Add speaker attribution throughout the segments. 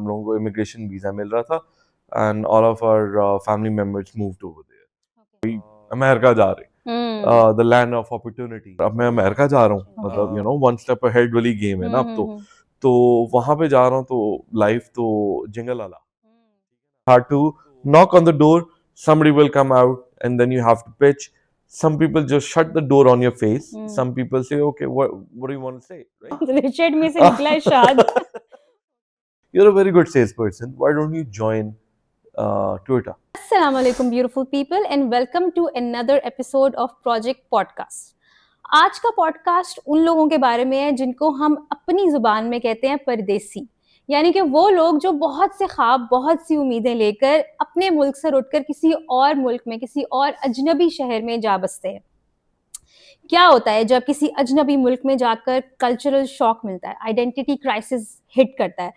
Speaker 1: हम लोगों को इमिग्रेशन वीजा मिल रहा था and all of our family members moved over there. America जा रहे, द लैंड ऑफ अपॉर्चुनिटी। अब मैं अमेरिका जा रहा हूँ, मतलब वन स्टेप अहेड वाली गेम है ना अब तो वहां पे जा रहा हूँ तो लाइफ तो जिंगल वाला। Hard to knock on the door, somebody will come out, and then you have to pitch. Some people just shut the door on your face. Some people say, "Okay, what do you want to say?" Right?
Speaker 2: Richard में से निकला है शाद।
Speaker 1: You're a very good salesperson. Why don't you join Toyota?
Speaker 2: Assalamu alaikum beautiful people and welcome to another episode of Project Podcast। आज का podcast उन लोगों के बारे में है जिनको हम अपनी जुबान में कहते हैं परदेसी, यानी कि वो लोग जो बहुत से ख्वाब, बहुत सी उम्मीदें लेकर अपने मुल्क से उठकर किसी और मुल्क में, किसी और अजनबी शहर में जा बसते हैं। क्या होता है जब किसी अजनबी मुल्क में जाकर कल्चरल शॉक मिलता है, आइडेंटिटी क्राइसिस हिट करता है,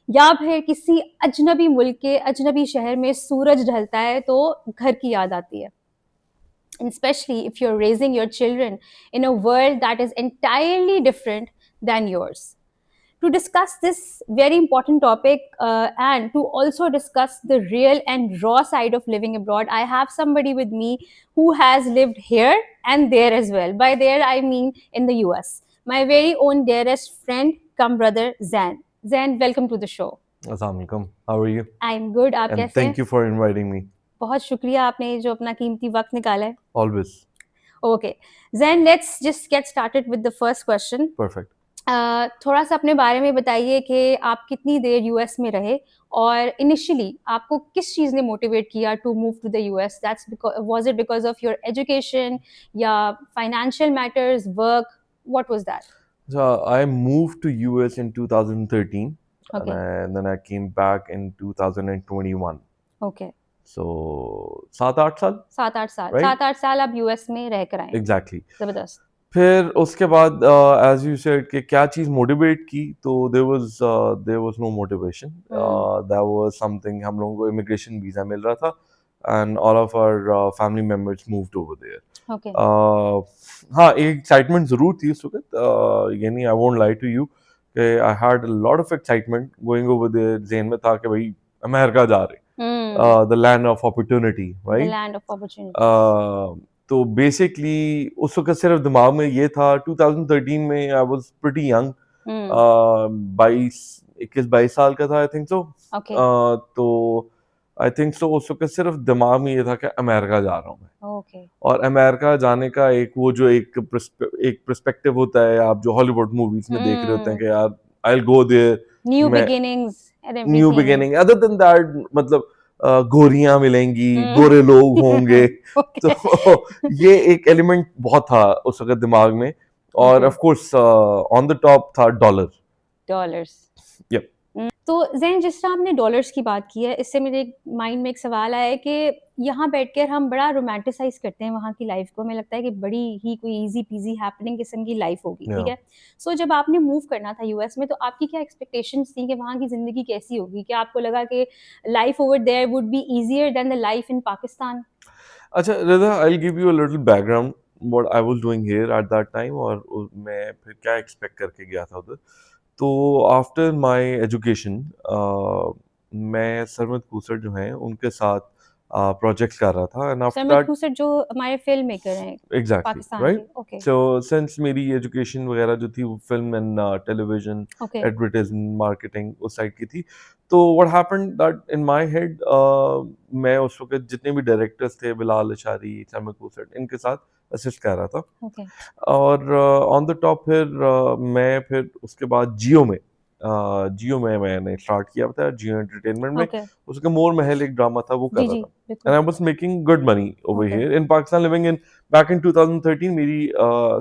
Speaker 2: या फिर किसी अजनबी मुल्क के अजनबी शहर में सूरज ढलता है तो घर की याद आती है। And especially if you're raising your children in a world that is entirely different than yours. To discuss this very important topic and to also discuss the real and raw side of living abroad, I have somebody with me who has lived here and there as well. By there, I mean in the US. My very own dearest friend, come brother, Zan. Zan, welcome to the show.
Speaker 1: Assalamualaikum. How are you?
Speaker 2: I'm good. आप
Speaker 1: And
Speaker 2: कैसे हैं?
Speaker 1: thank you for inviting me.
Speaker 2: बहुत शुक्रिया आपने जो अपना कीमती वक्त निकाला है।
Speaker 1: Always.
Speaker 2: Okay. Zan, let's just get started with the first question.
Speaker 1: Perfect.
Speaker 2: थोड़ा सा अपने बारे में बताइए कि आप कितनी देर यूएस में रहे और इनिशियली आपको किस चीज़ ने मोटिवेट किया to move to the US? That's was it because of your education या financial matters, work? What was that?
Speaker 1: So I moved to US in 2013,
Speaker 2: Okay.
Speaker 1: and then I came back in 2021.
Speaker 2: Okay.
Speaker 1: So 7-8 साल।
Speaker 2: 7-8 साल,
Speaker 1: Right?
Speaker 2: 7-8 साल आप US में रह कर आए।
Speaker 1: Exactly.
Speaker 2: जबरदस्त।
Speaker 1: फिर उसके बाद एज यू सेड कि क्या चीज़ मोटिवेट की, तो there was no motivation. That was something, हम लोगों को इमिग्रेशन वीजा मिल रहा था and all of our family members moved over there.
Speaker 2: Okay.
Speaker 1: हाँ, एक एक्साइटमेंट ज़रूर थी उस वक्त, यानी I won't lie to you कि I had a lot of excitement going over there. ज़हन में था कि भाई अमेरिका जा रहे, the land of opportunity,
Speaker 2: The
Speaker 1: right?
Speaker 2: land of opportunity.
Speaker 1: तो बेसिकली उस वक्त सिर्फ दिमाग में ये था। 2013 में आई वाज प्रीटी यंग, 21 साल का था, आई थिंक सो।
Speaker 2: Okay.
Speaker 1: तो आई थिंक सो उस वक्त सिर्फ दिमाग में ये था कि अमेरिका जा रहा हूँ मैं।
Speaker 2: Okay.
Speaker 1: और अमेरिका जाने का एक वो जो एक पर्सपेक्टिव होता है, आप जो हॉलीवुड मूवीज में देख रहे होते हैं कि यार I will go there,
Speaker 2: New
Speaker 1: मैं
Speaker 2: beginnings and everything.
Speaker 1: New beginning. Other than that, मतलब गोरियां मिलेंगी, गोरे लोग होंगे।
Speaker 2: Okay.
Speaker 1: तो ये एक एलिमेंट बहुत था उस वक्त दिमाग में। और
Speaker 2: Okay.
Speaker 1: Of course on the top था डॉलर।
Speaker 2: डॉलर्स।
Speaker 1: Yep.
Speaker 2: तो जैन, जिस तरह आपने डॉलर्स की बात की है, इससे मेरे माइंड में एक सवाल आया है कि यहाँ बैठकर हम बड़ा रोमांटिसाइज करते हैं वहाँ की लाइफ को। हमें लगता है कि बड़ी ही कोई इजी पीजी हैपनिंग किस्म की लाइफ होगी, ठीक
Speaker 1: Yeah.
Speaker 2: है। सो जब आपने मूव करना था यूएस में, तो आपकी क्या एक्सपेक्टेशंस थी कि वहाँ की ज़िंदगी कैसी होगी? क्या आपको लगा कि life over there would be easier than the life in Pakistan?
Speaker 1: अच्छा Rida, I will give you a little background what I was doing here at that time, और मैं फिर क्या एक्सपेक्ट करके गया था उधर। तो आफ्टर माय एजुकेशन मैं सरमद खूसर जो हैं उनके साथ प्रोजेक्ट्स कर रहा था, एंड आफ्टर
Speaker 2: सरमद
Speaker 1: दैट
Speaker 2: खूसर जो हमारे फिल्म मेकर हैं
Speaker 1: एग्जैक्टली,
Speaker 2: पाकिस्तान
Speaker 1: राइट?
Speaker 2: के। ओके।
Speaker 1: सो सिंस मेरी एजुकेशन वगैरह जो थी वो film and television,
Speaker 2: okay.
Speaker 1: Advertisement, marketing उस साइड की थी। तो what happened that in my head, मैं उस वक्त जितने भी डायरेक्टर्स थे, बिलाल अशारी, सरमद खूसर, इनके साथ असिस्ट कर रहा था।
Speaker 2: ओके।
Speaker 1: और ऑन द टॉप फिर मैं फिर उसके बाद जियो में मैंने स्टार्ट किया था, जियो एंटरटेनमेंट में।
Speaker 2: ओके।
Speaker 1: उसका मोर महल एक ड्रामा था, वो कर
Speaker 2: जी
Speaker 1: रहा
Speaker 2: जी
Speaker 1: था,
Speaker 2: बिल्कुल।
Speaker 1: And I was making good money over
Speaker 2: Okay.
Speaker 1: Here in Pakistan, living in back in 2013। मेरी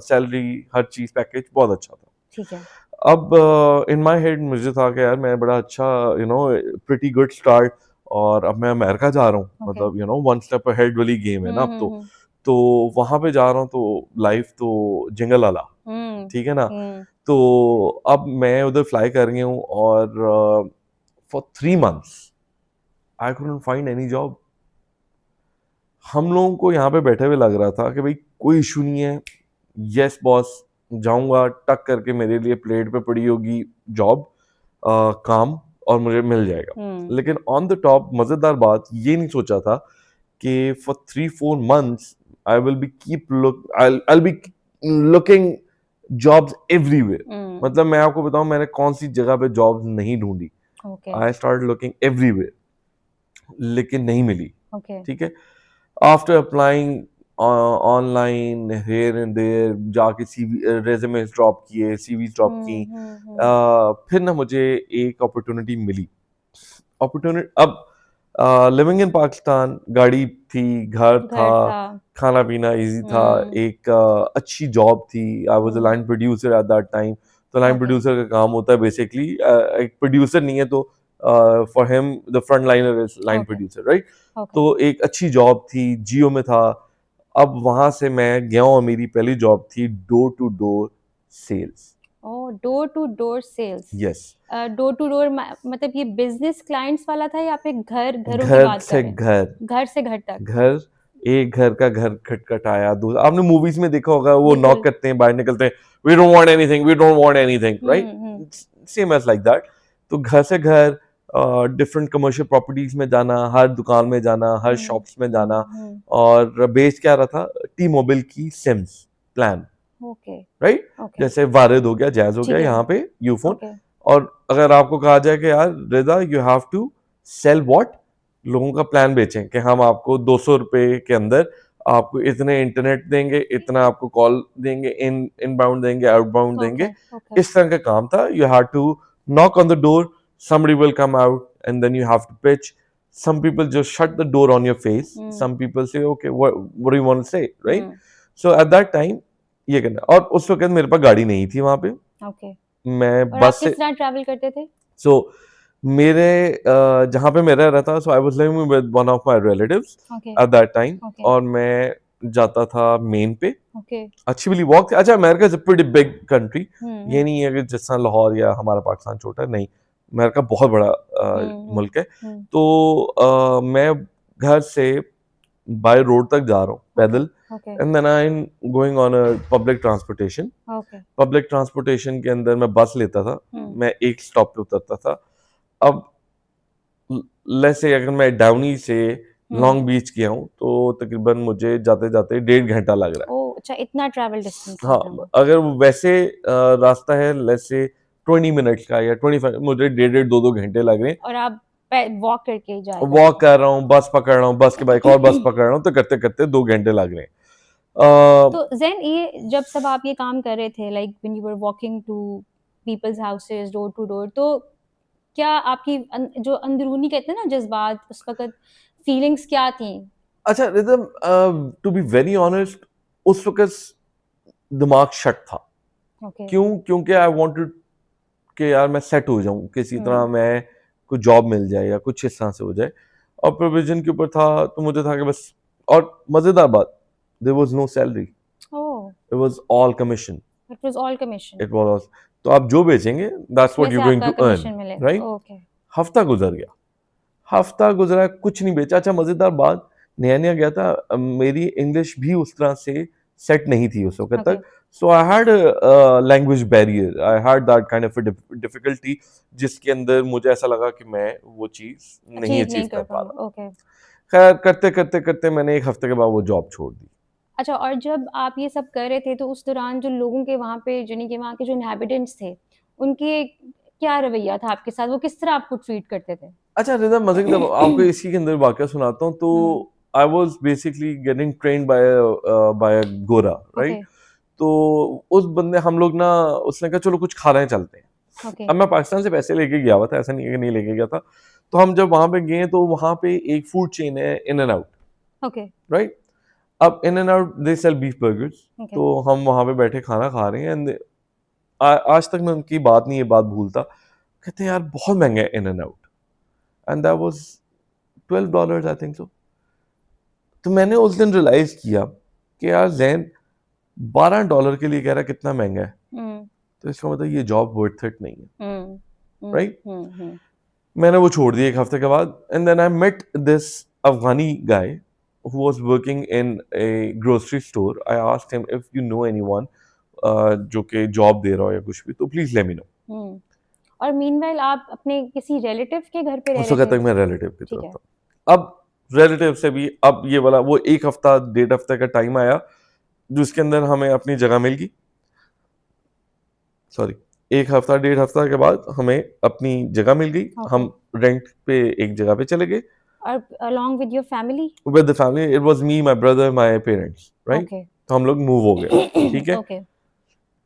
Speaker 1: सैलरी, हर चीज, पैकेज बहुत अच्छा था।
Speaker 2: ठीक है।
Speaker 1: अब इन माय हेड मुझे था कि यार मैं बड़ा अच्छा, प्रीटी गुड स्टार्ट, और अब मैं अमेरिका जा रहा हूँ,
Speaker 2: Okay.
Speaker 1: मतलब वन स्टेप अहेड वाली गेम है ना अब
Speaker 2: हम्म।
Speaker 1: तो वहां पे जा रहा हूँ तो लाइफ तो जिंगल वाला, ठीक है ना? तो अब मैं उधर फ्लाई कर गया हूँ, और for 3 months I couldn't find any job. हम लोगों को यहाँ पे बैठे हुए लग रहा था कि भाई कोई इशू नहीं है, यस बॉस, जाऊंगा टक करके मेरे लिए प्लेट पे पड़ी होगी जॉब, काम, और मुझे मिल जाएगा। लेकिन ऑन द टॉप मजेदार बात ये नहीं सोचा था कि for 3-4 months I will be I be looking jobs everywhere. मतलब मैं आपको बताऊं मैंने कौन सी जगह पे जॉब्स नहीं ढूंढी। आई स्टार्ट लुकिंग एवरीवेयर, लेकिन नहीं मिली। ठीक है, after applying online here and there, जाके सीवी रेज्यूमे ड्रॉप किए, सीवी ड्रॉप की, फिर ना मुझे एक अपॉर्चुनिटी मिली। अपॉर्चुनिटी अब लिविंग इन पाकिस्तान, गाड़ी थी, घर था, खाना पीना इजी था, एक अच्छी जॉब थी। I was a line producer eight that time. तो लाइन प्रोड्यूसर का काम होता है बेसिकली, एक प्रोड्यूसर नहीं है तो for him the front liner is line producer, right. तो एक अच्छी जॉब थी, जियो में था। अब वहां से मैं गया हूँ, मेरी पहली जॉब थी door to door sales.
Speaker 2: Door to door sales.
Speaker 1: Yes.
Speaker 2: Door to door मतलब ये बिजनेस क्लाइंट्स वाला था या फिर घरों की
Speaker 1: घर
Speaker 2: बात
Speaker 1: से
Speaker 2: कर रहे हैं? घर से घर तक।
Speaker 1: घर, एक घर का घर खटखटाया, दूसरा आपने मूवीज में देखा होगा, वो नॉक करते हैं, बाहर निकलते हैं, we don't want anything, we don't want anything, right. Same as like that. तो घर से घर, डिफरेंट कमर्शियल प्रॉपर्टीज में जाना, हर दुकान में जाना, हर शॉप्स में जाना। और बेच क्या रहा था, टी मोबाइल की सिम्स प्लान, राइट। जैसे वारिद हो गया, जैज हो गया, यहाँ पे यूफोन। और अगर आपको कहा जाए कि यार Rida you have to sell what, लोगों का प्लान बेचें कि हम आपको 200 रुपए के अंदर आपको इतने इंटरनेट देंगे, इतना आपको कॉल देंगे, इनबाउंड देंगे, आउटबाउंड देंगे, इस तरह का काम था। You have to knock on the door, somebody will come out and then you have to pitch. Some people just shut the door on your face. Some people say okay, what do you want to say, right? So at that time ये करना। और उस वक्त मेरे पास गाड़ी नहीं थी वहां पे। मैं बस से
Speaker 2: ट्रैवल करते थे।
Speaker 1: So मेरे जहाँ पे मैं रह रहा था, so I was living with one of my relatives at that time, और मैं जाता था मेन पे। अच्छी वाली वॉक। अच्छा, America is a pretty big country. ये नहीं है कि जिस तरह लाहौर या हमारा पाकिस्तान छोटा है, नहीं, अमेरिका बहुत बड़ा मुल्क है। तो मैं घर से बाय रोड तक जा रहा हूँ पैदल, and then I am going on a public transportation. Public transportation के अंदर मैं बस लेता था, मैं एक स्टॉप पे उतरता था। अब लेट्स से अगर मैं डाउनी से लॉन्ग बीच गया हूँ तो तकरीबन मुझे जाते जाते 1.5 घंटा लग रहा है।
Speaker 2: अच्छा, इतना ट्रैवल डिस्टेंस।
Speaker 1: हाँ, अगर वैसे रास्ता है लेट्स से 20 मिनट्स का या 25, मुझे 1.5-2 घंटे लग रहे हैं।
Speaker 2: और आप वॉक करके जा रहे हैं?
Speaker 1: वॉक कर रहा हूँ, बस पकड़ रहा हूँ, बस के बाद एक और बस पकड़ रहा हूँ, तो करते करते 2 घंटे लग रहे हैं।
Speaker 2: तो ज़ैन, ये जब सब आप ये काम कर रहे थे, like when you were walking to people's houses door to door, तो क्या आपकी जो अंदरूनी कहते हैं ना जज्बात, उस वक्त फीलिंग्स क्या थी?
Speaker 1: अच्छा रिदम, टू बी वेरी ऑनेस्ट, उस वक्त दिमाग शट था। क्यों? क्योंकि आई वांटेड कि यार मैं सेट हो जाऊं किसी तरह, मैं कुछ जॉब मिल जाए या कुछ इस तरह से हो जाए। और प्रोविजन के ऊपर था, तो मुझे था कि बस। और मजेदार बात, there was no salary, it was all commission. It was तो आप जो बेचेंगे that's what you going to earn, right. हफ्ता गुजर गया, हफ्ता गुजरा, कुछ नहीं बेचा। अच्छा, मजेदार बात, नया नया गया था, मेरी इंग्लिश भी उस तरह से सेट नहीं थी उस वक्त तक। So I had a language barrier. I had that kind of a difficulty, जिसके अंदर मुझे ऐसा लगा कि मैं वो चीज नहीं अचीव कर पा रहा। खैर करते करते करते मैंने एक हफ्ते के बाद वो जॉब छोड़ दी।
Speaker 2: अच्छा, और जब आप ये सब कर रहे थे तो उस दौरान जो लोगों के वहाँ पे, यानी कि वहाँ के जो इनहैबिटेंट्स थे, उनके क्या रवैया था आपके साथ? वो किस तरह आपको ट्रीट करते थे?
Speaker 1: अच्छा रिदा, मजे की आपको इसी के अंदर वाकया सुनाता हूँ। तो I was basically getting trained by a गोरा, right? तो उस बंदे, हम लोग ना, उसने कहा चलो कुछ खा रहे हैं, चलते हैं। अब मैं पाकिस्तान से पैसे लेके गया हुआ था, ऐसा नहीं है कि नहीं लेके गया था। तो हम जब वहां पे गए तो वहां पे एक फूड चेन है, इन एंड आउट, राइट। अब in and out they sell beef burgers. तो हम वहां पे बैठे खाना खा रहे हैं, एंड आज तक मैं उनकी बात नहीं, ये बात भूलता। कहते हैं यार बहुत महंगा है इन and out, and that was $12 I think so. तो मैंने उस दिन रियलाइज किया कि यार ज़ैन $12 के लिए कह रहा है, कितना महंगा है। तो इसका मतलब ये जॉब वर्थ इट नहीं है, राइट। मैंने वो छोड़ दिया एक हफ्ते के बाद, and then I met this Afghani guy who was working in a grocery store. I asked him if you know anyone जो कि जॉब दे रहा हो या कुछ भी, तो प्लीज लेट मी नो।
Speaker 2: और मीनवाइल आप अपने किसी रिलेटिव के घर पे रह
Speaker 1: उस
Speaker 2: रहे
Speaker 1: वक्त
Speaker 2: थे?
Speaker 1: तक मैं रिलेटिव की
Speaker 2: ठीक
Speaker 1: तरफ
Speaker 2: है।
Speaker 1: था। अब रिलेटिव से भी अब ये वाला वो 1 हफ्ता 1.5 हफ्ते का टाइम आया जिसके अंदर हमें अपनी जगह मिल गई। सॉरी, 1 हफ्ता 1.5 हफ्ता के बाद हमें अपनी जगह मिल गई।
Speaker 2: Okay.
Speaker 1: हम रेंट पे एक जगह पे चले गए
Speaker 2: और along with your family?
Speaker 1: With the family. It was me, my brother, my parents, right?
Speaker 2: Okay.
Speaker 1: तो हम लोग मूव हो गए, ठीक है?
Speaker 2: Okay.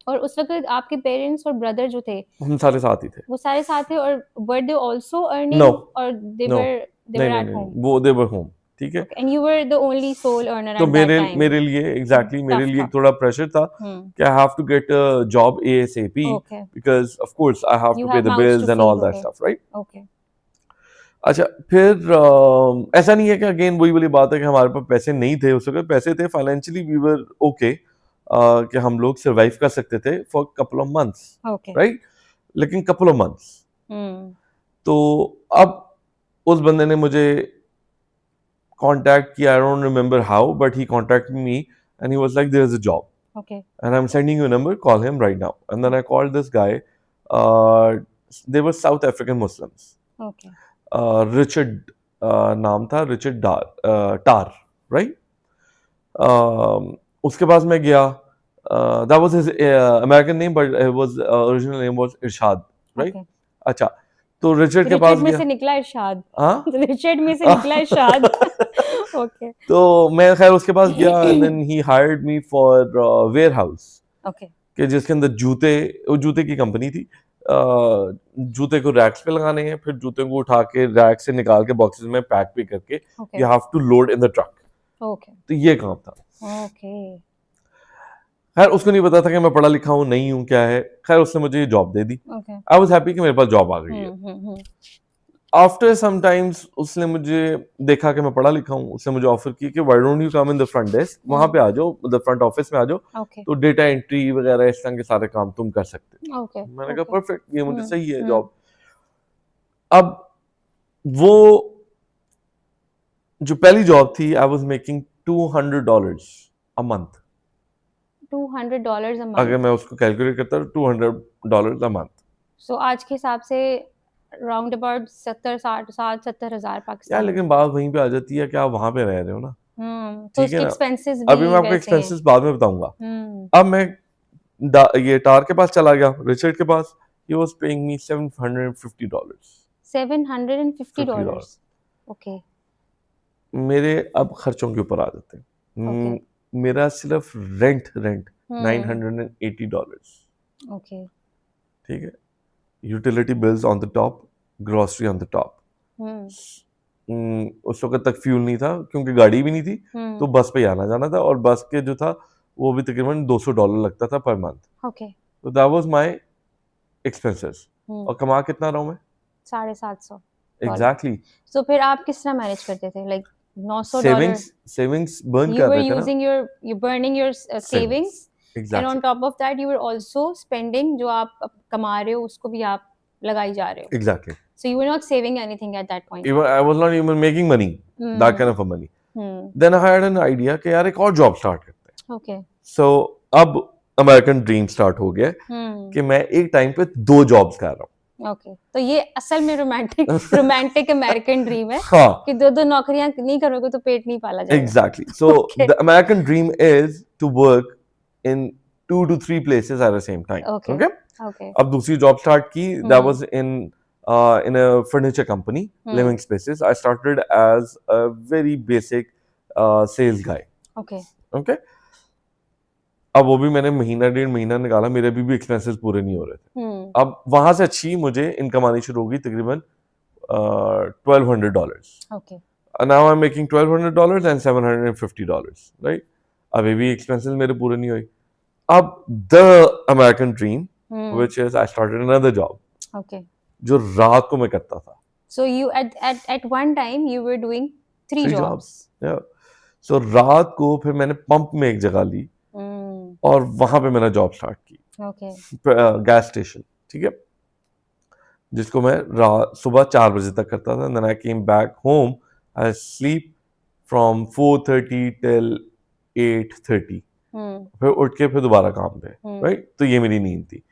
Speaker 2: और उस वक्त आपके पेरेंट्स और ब्रदर जो थे
Speaker 1: हम सारे साथ ही थे।
Speaker 2: वो सारे साथ थे, और were they also earning?
Speaker 1: No.
Speaker 2: और they
Speaker 1: No.
Speaker 2: were
Speaker 1: नहीं नहीं
Speaker 2: at
Speaker 1: नहीं,
Speaker 2: home?
Speaker 1: वो दे वर होम, ठीक है?
Speaker 2: Okay. And you were the only sole earner
Speaker 1: तो
Speaker 2: at that time?
Speaker 1: मेरे लिए एग्जैक्टली मेरे
Speaker 2: Tough
Speaker 1: लिए
Speaker 2: था।
Speaker 1: थोड़ा प्रेशर था कि I have to get a job ASAP
Speaker 2: Okay.
Speaker 1: Because of course I have
Speaker 2: You
Speaker 1: to pay
Speaker 2: have
Speaker 1: the
Speaker 2: mouths to
Speaker 1: bills and
Speaker 2: feed,
Speaker 1: all that
Speaker 2: okay.
Speaker 1: Stuff, right?
Speaker 2: Okay.
Speaker 1: अच्छा, फिर ऐसा नहीं है कि अगेन वही वाली बात है कि हमारे पास पैसे नहीं थे। उस वक्त पैसे थे, फाइनेंशियली वी वर ओके, कि हम लोग सरवाइव कर सकते थे for couple of months,
Speaker 2: Okay.
Speaker 1: राइट? लेकिन कपल ऑफ मंथ्स,
Speaker 2: Hmm.
Speaker 1: तो अब उस बंदे ने मुझे कांटेक्ट किया। I don't remember how, but he contacted me and he was like there is a job
Speaker 2: Okay.
Speaker 1: and I'm sending you a number, call him right now. And then I called this guy. They were South African Muslims.
Speaker 2: Okay.
Speaker 1: Richard नाम था, Richard Tar, right? उसके पास मैं गया. That was his American name, but his original name was Irshad, right?
Speaker 2: Okay.
Speaker 1: अच्छा, तो Richard के पास
Speaker 2: Richard में
Speaker 1: गया.
Speaker 2: से निकला इरशाद।
Speaker 1: हाँ?
Speaker 2: रिचर्ड में से निकला इरशाद। Okay.
Speaker 1: तो मैं खैर उसके पास गया and then he hired me for warehouse.
Speaker 2: Okay.
Speaker 1: कि जिसके अंदर वो जूते की कंपनी थी. जूते को रैक्स पे लगाने हैं, फिर जूते को उठा के रैक से निकाल के बॉक्सेस में पैक भी करके
Speaker 2: Okay.
Speaker 1: You have to load in the truck.
Speaker 2: Okay.
Speaker 1: तो ये काम था.
Speaker 2: Okay.
Speaker 1: खैर उसको नहीं पता था कि मैं पढ़ा लिखा हूँ नहीं हूँ क्या है. खैर उसने मुझे ये job they the.
Speaker 2: Okay.
Speaker 1: I was happy कि मेरे पास जॉब आ गई है.
Speaker 2: हम्म।
Speaker 1: आफ्टर सम टाइम्स उसने मुझे देखा कि मैं पढ़ा लिखा हूँ. उसने मुझे ऑफर की कि why don't you come in the front desk, वहां पे आ जाओ, द फ्रंट ऑफिस में आ जाओ,
Speaker 2: Okay.
Speaker 1: तो डेटा एंट्री वगैरह इस तरह के सारे काम तुम कर सकते हो.
Speaker 2: Okay.
Speaker 1: मैंने कहा
Speaker 2: Okay.
Speaker 1: परफेक्ट, ये मुझे सही है
Speaker 2: हम्म।
Speaker 1: जॉब. अब वो जो पहली जॉब थी, I was making $200 a month.
Speaker 2: $200 a month.
Speaker 1: अगर मैं उसको कैलकुलेट करता तो $200 अ मंथ.
Speaker 2: So आज के हिसाब से राउंड अबाउट 70 हज़ार
Speaker 1: यार
Speaker 2: पाकिस्तान।
Speaker 1: लेकिन बात वहीं पे आ जाती है कि आप वहां पे रह रहे हो ना.
Speaker 2: तो
Speaker 1: ठीक है
Speaker 2: उसके
Speaker 1: ना?
Speaker 2: एक्सपेंसेस
Speaker 1: अभी
Speaker 2: भी
Speaker 1: मैं आपको
Speaker 2: वैसे हैं।
Speaker 1: एक्सपेंसेस बाद में बताऊंगा.
Speaker 2: हम्म।
Speaker 1: अब मैं ये टार के पास चला गया, रिचर्ड के पास. He was paying me $750.
Speaker 2: $750. Okay.
Speaker 1: मेरे अब खर्चों के ऊपर आ जाते हैं.
Speaker 2: Okay.
Speaker 1: मेरा सिर्फ रेंट
Speaker 2: हम्म।
Speaker 1: $980.
Speaker 2: Okay.
Speaker 1: ठीक है, utility bills on the top, grocery on the top. उस वक्त तक फ्यूल नहीं था क्योंकि गाड़ी भी नहीं थी, तो बस पे आना जाना था, और बस के जो था वो भी तकरीबन $200 लगता था पर मंथ.
Speaker 2: Okay.
Speaker 1: तो दैट वाज माय एक्सपेंसेस.
Speaker 2: हम्म।
Speaker 1: और कमा कितना रहा हूं मैं?
Speaker 2: 750।
Speaker 1: एग्जैक्टली.
Speaker 2: So फिर आप किस तरह मैनेज करते थे? Like $900.
Speaker 1: सेविंग्स बर्न
Speaker 2: You
Speaker 1: कर
Speaker 2: were
Speaker 1: रहे थे ना.
Speaker 2: using you're burning your savings, and
Speaker 1: exactly.
Speaker 2: on top of that you were also spending जो आप अब कमा रहे हो उसको भी आप लगाई जा रहे हो.
Speaker 1: Exactly.
Speaker 2: So you were not saving anything at that point.
Speaker 1: Even I was not even making money, that kind of a money. Then I had an idea कि यार एक और जॉब स्टार्ट करते हैं.
Speaker 2: Okay.
Speaker 1: So अब American dream start हो गया कि मैं एक टाइम पे 2 जॉब्स कर रहा हूँ.
Speaker 2: Okay. तो ये असल में रोमांटिक अमेरिकन ड्रीम है
Speaker 1: हाँ,
Speaker 2: कि 2 नौकरियां नहीं करोगे तो पेट नहीं पाला जाएगा.
Speaker 1: exactly. So
Speaker 2: Okay.
Speaker 1: the American dream is to work in 2 to 3 places at the same time.
Speaker 2: Okay.
Speaker 1: Okay?
Speaker 2: Okay.
Speaker 1: अब दूसरी जॉब स्टार्ट की, that was in a furniture company, Living Spaces. I started as a very basic sales guy.
Speaker 2: Okay.
Speaker 1: Okay? अब वो भी मैंने महीना 1.5 महीना निकाला, मेरे अभी भी एक्सपेंसेस पूरे नहीं हो रहे थे. अब वहां से अच्छी मुझे इनकम आनी शुरू होगी, तकरीबन $1,200.
Speaker 2: Okay.
Speaker 1: And now I'm making $1,200 and $750, right? अभी भी एक्सपेंसेस मेरे पूरे नहीं हुए. अब the American dream, which is I started another job.
Speaker 2: Okay.
Speaker 1: जो रात को मैं करता था.
Speaker 2: So you at one time you were doing 3 jobs.
Speaker 1: Yeah. So रात को फिर मैंने पंप में एक जगह ली और वहां पे मैंने जॉब स्टार्ट की.
Speaker 2: Okay.
Speaker 1: गैस स्टेशन, ठीक है, जिसको मैं सुबह 4 बजे तक करता था. Then I came back home. I sleep from 4:30 till 8:30. फिर उठ के फिर दोबारा काम पे, राइट? तो ये मेरी नींद थी.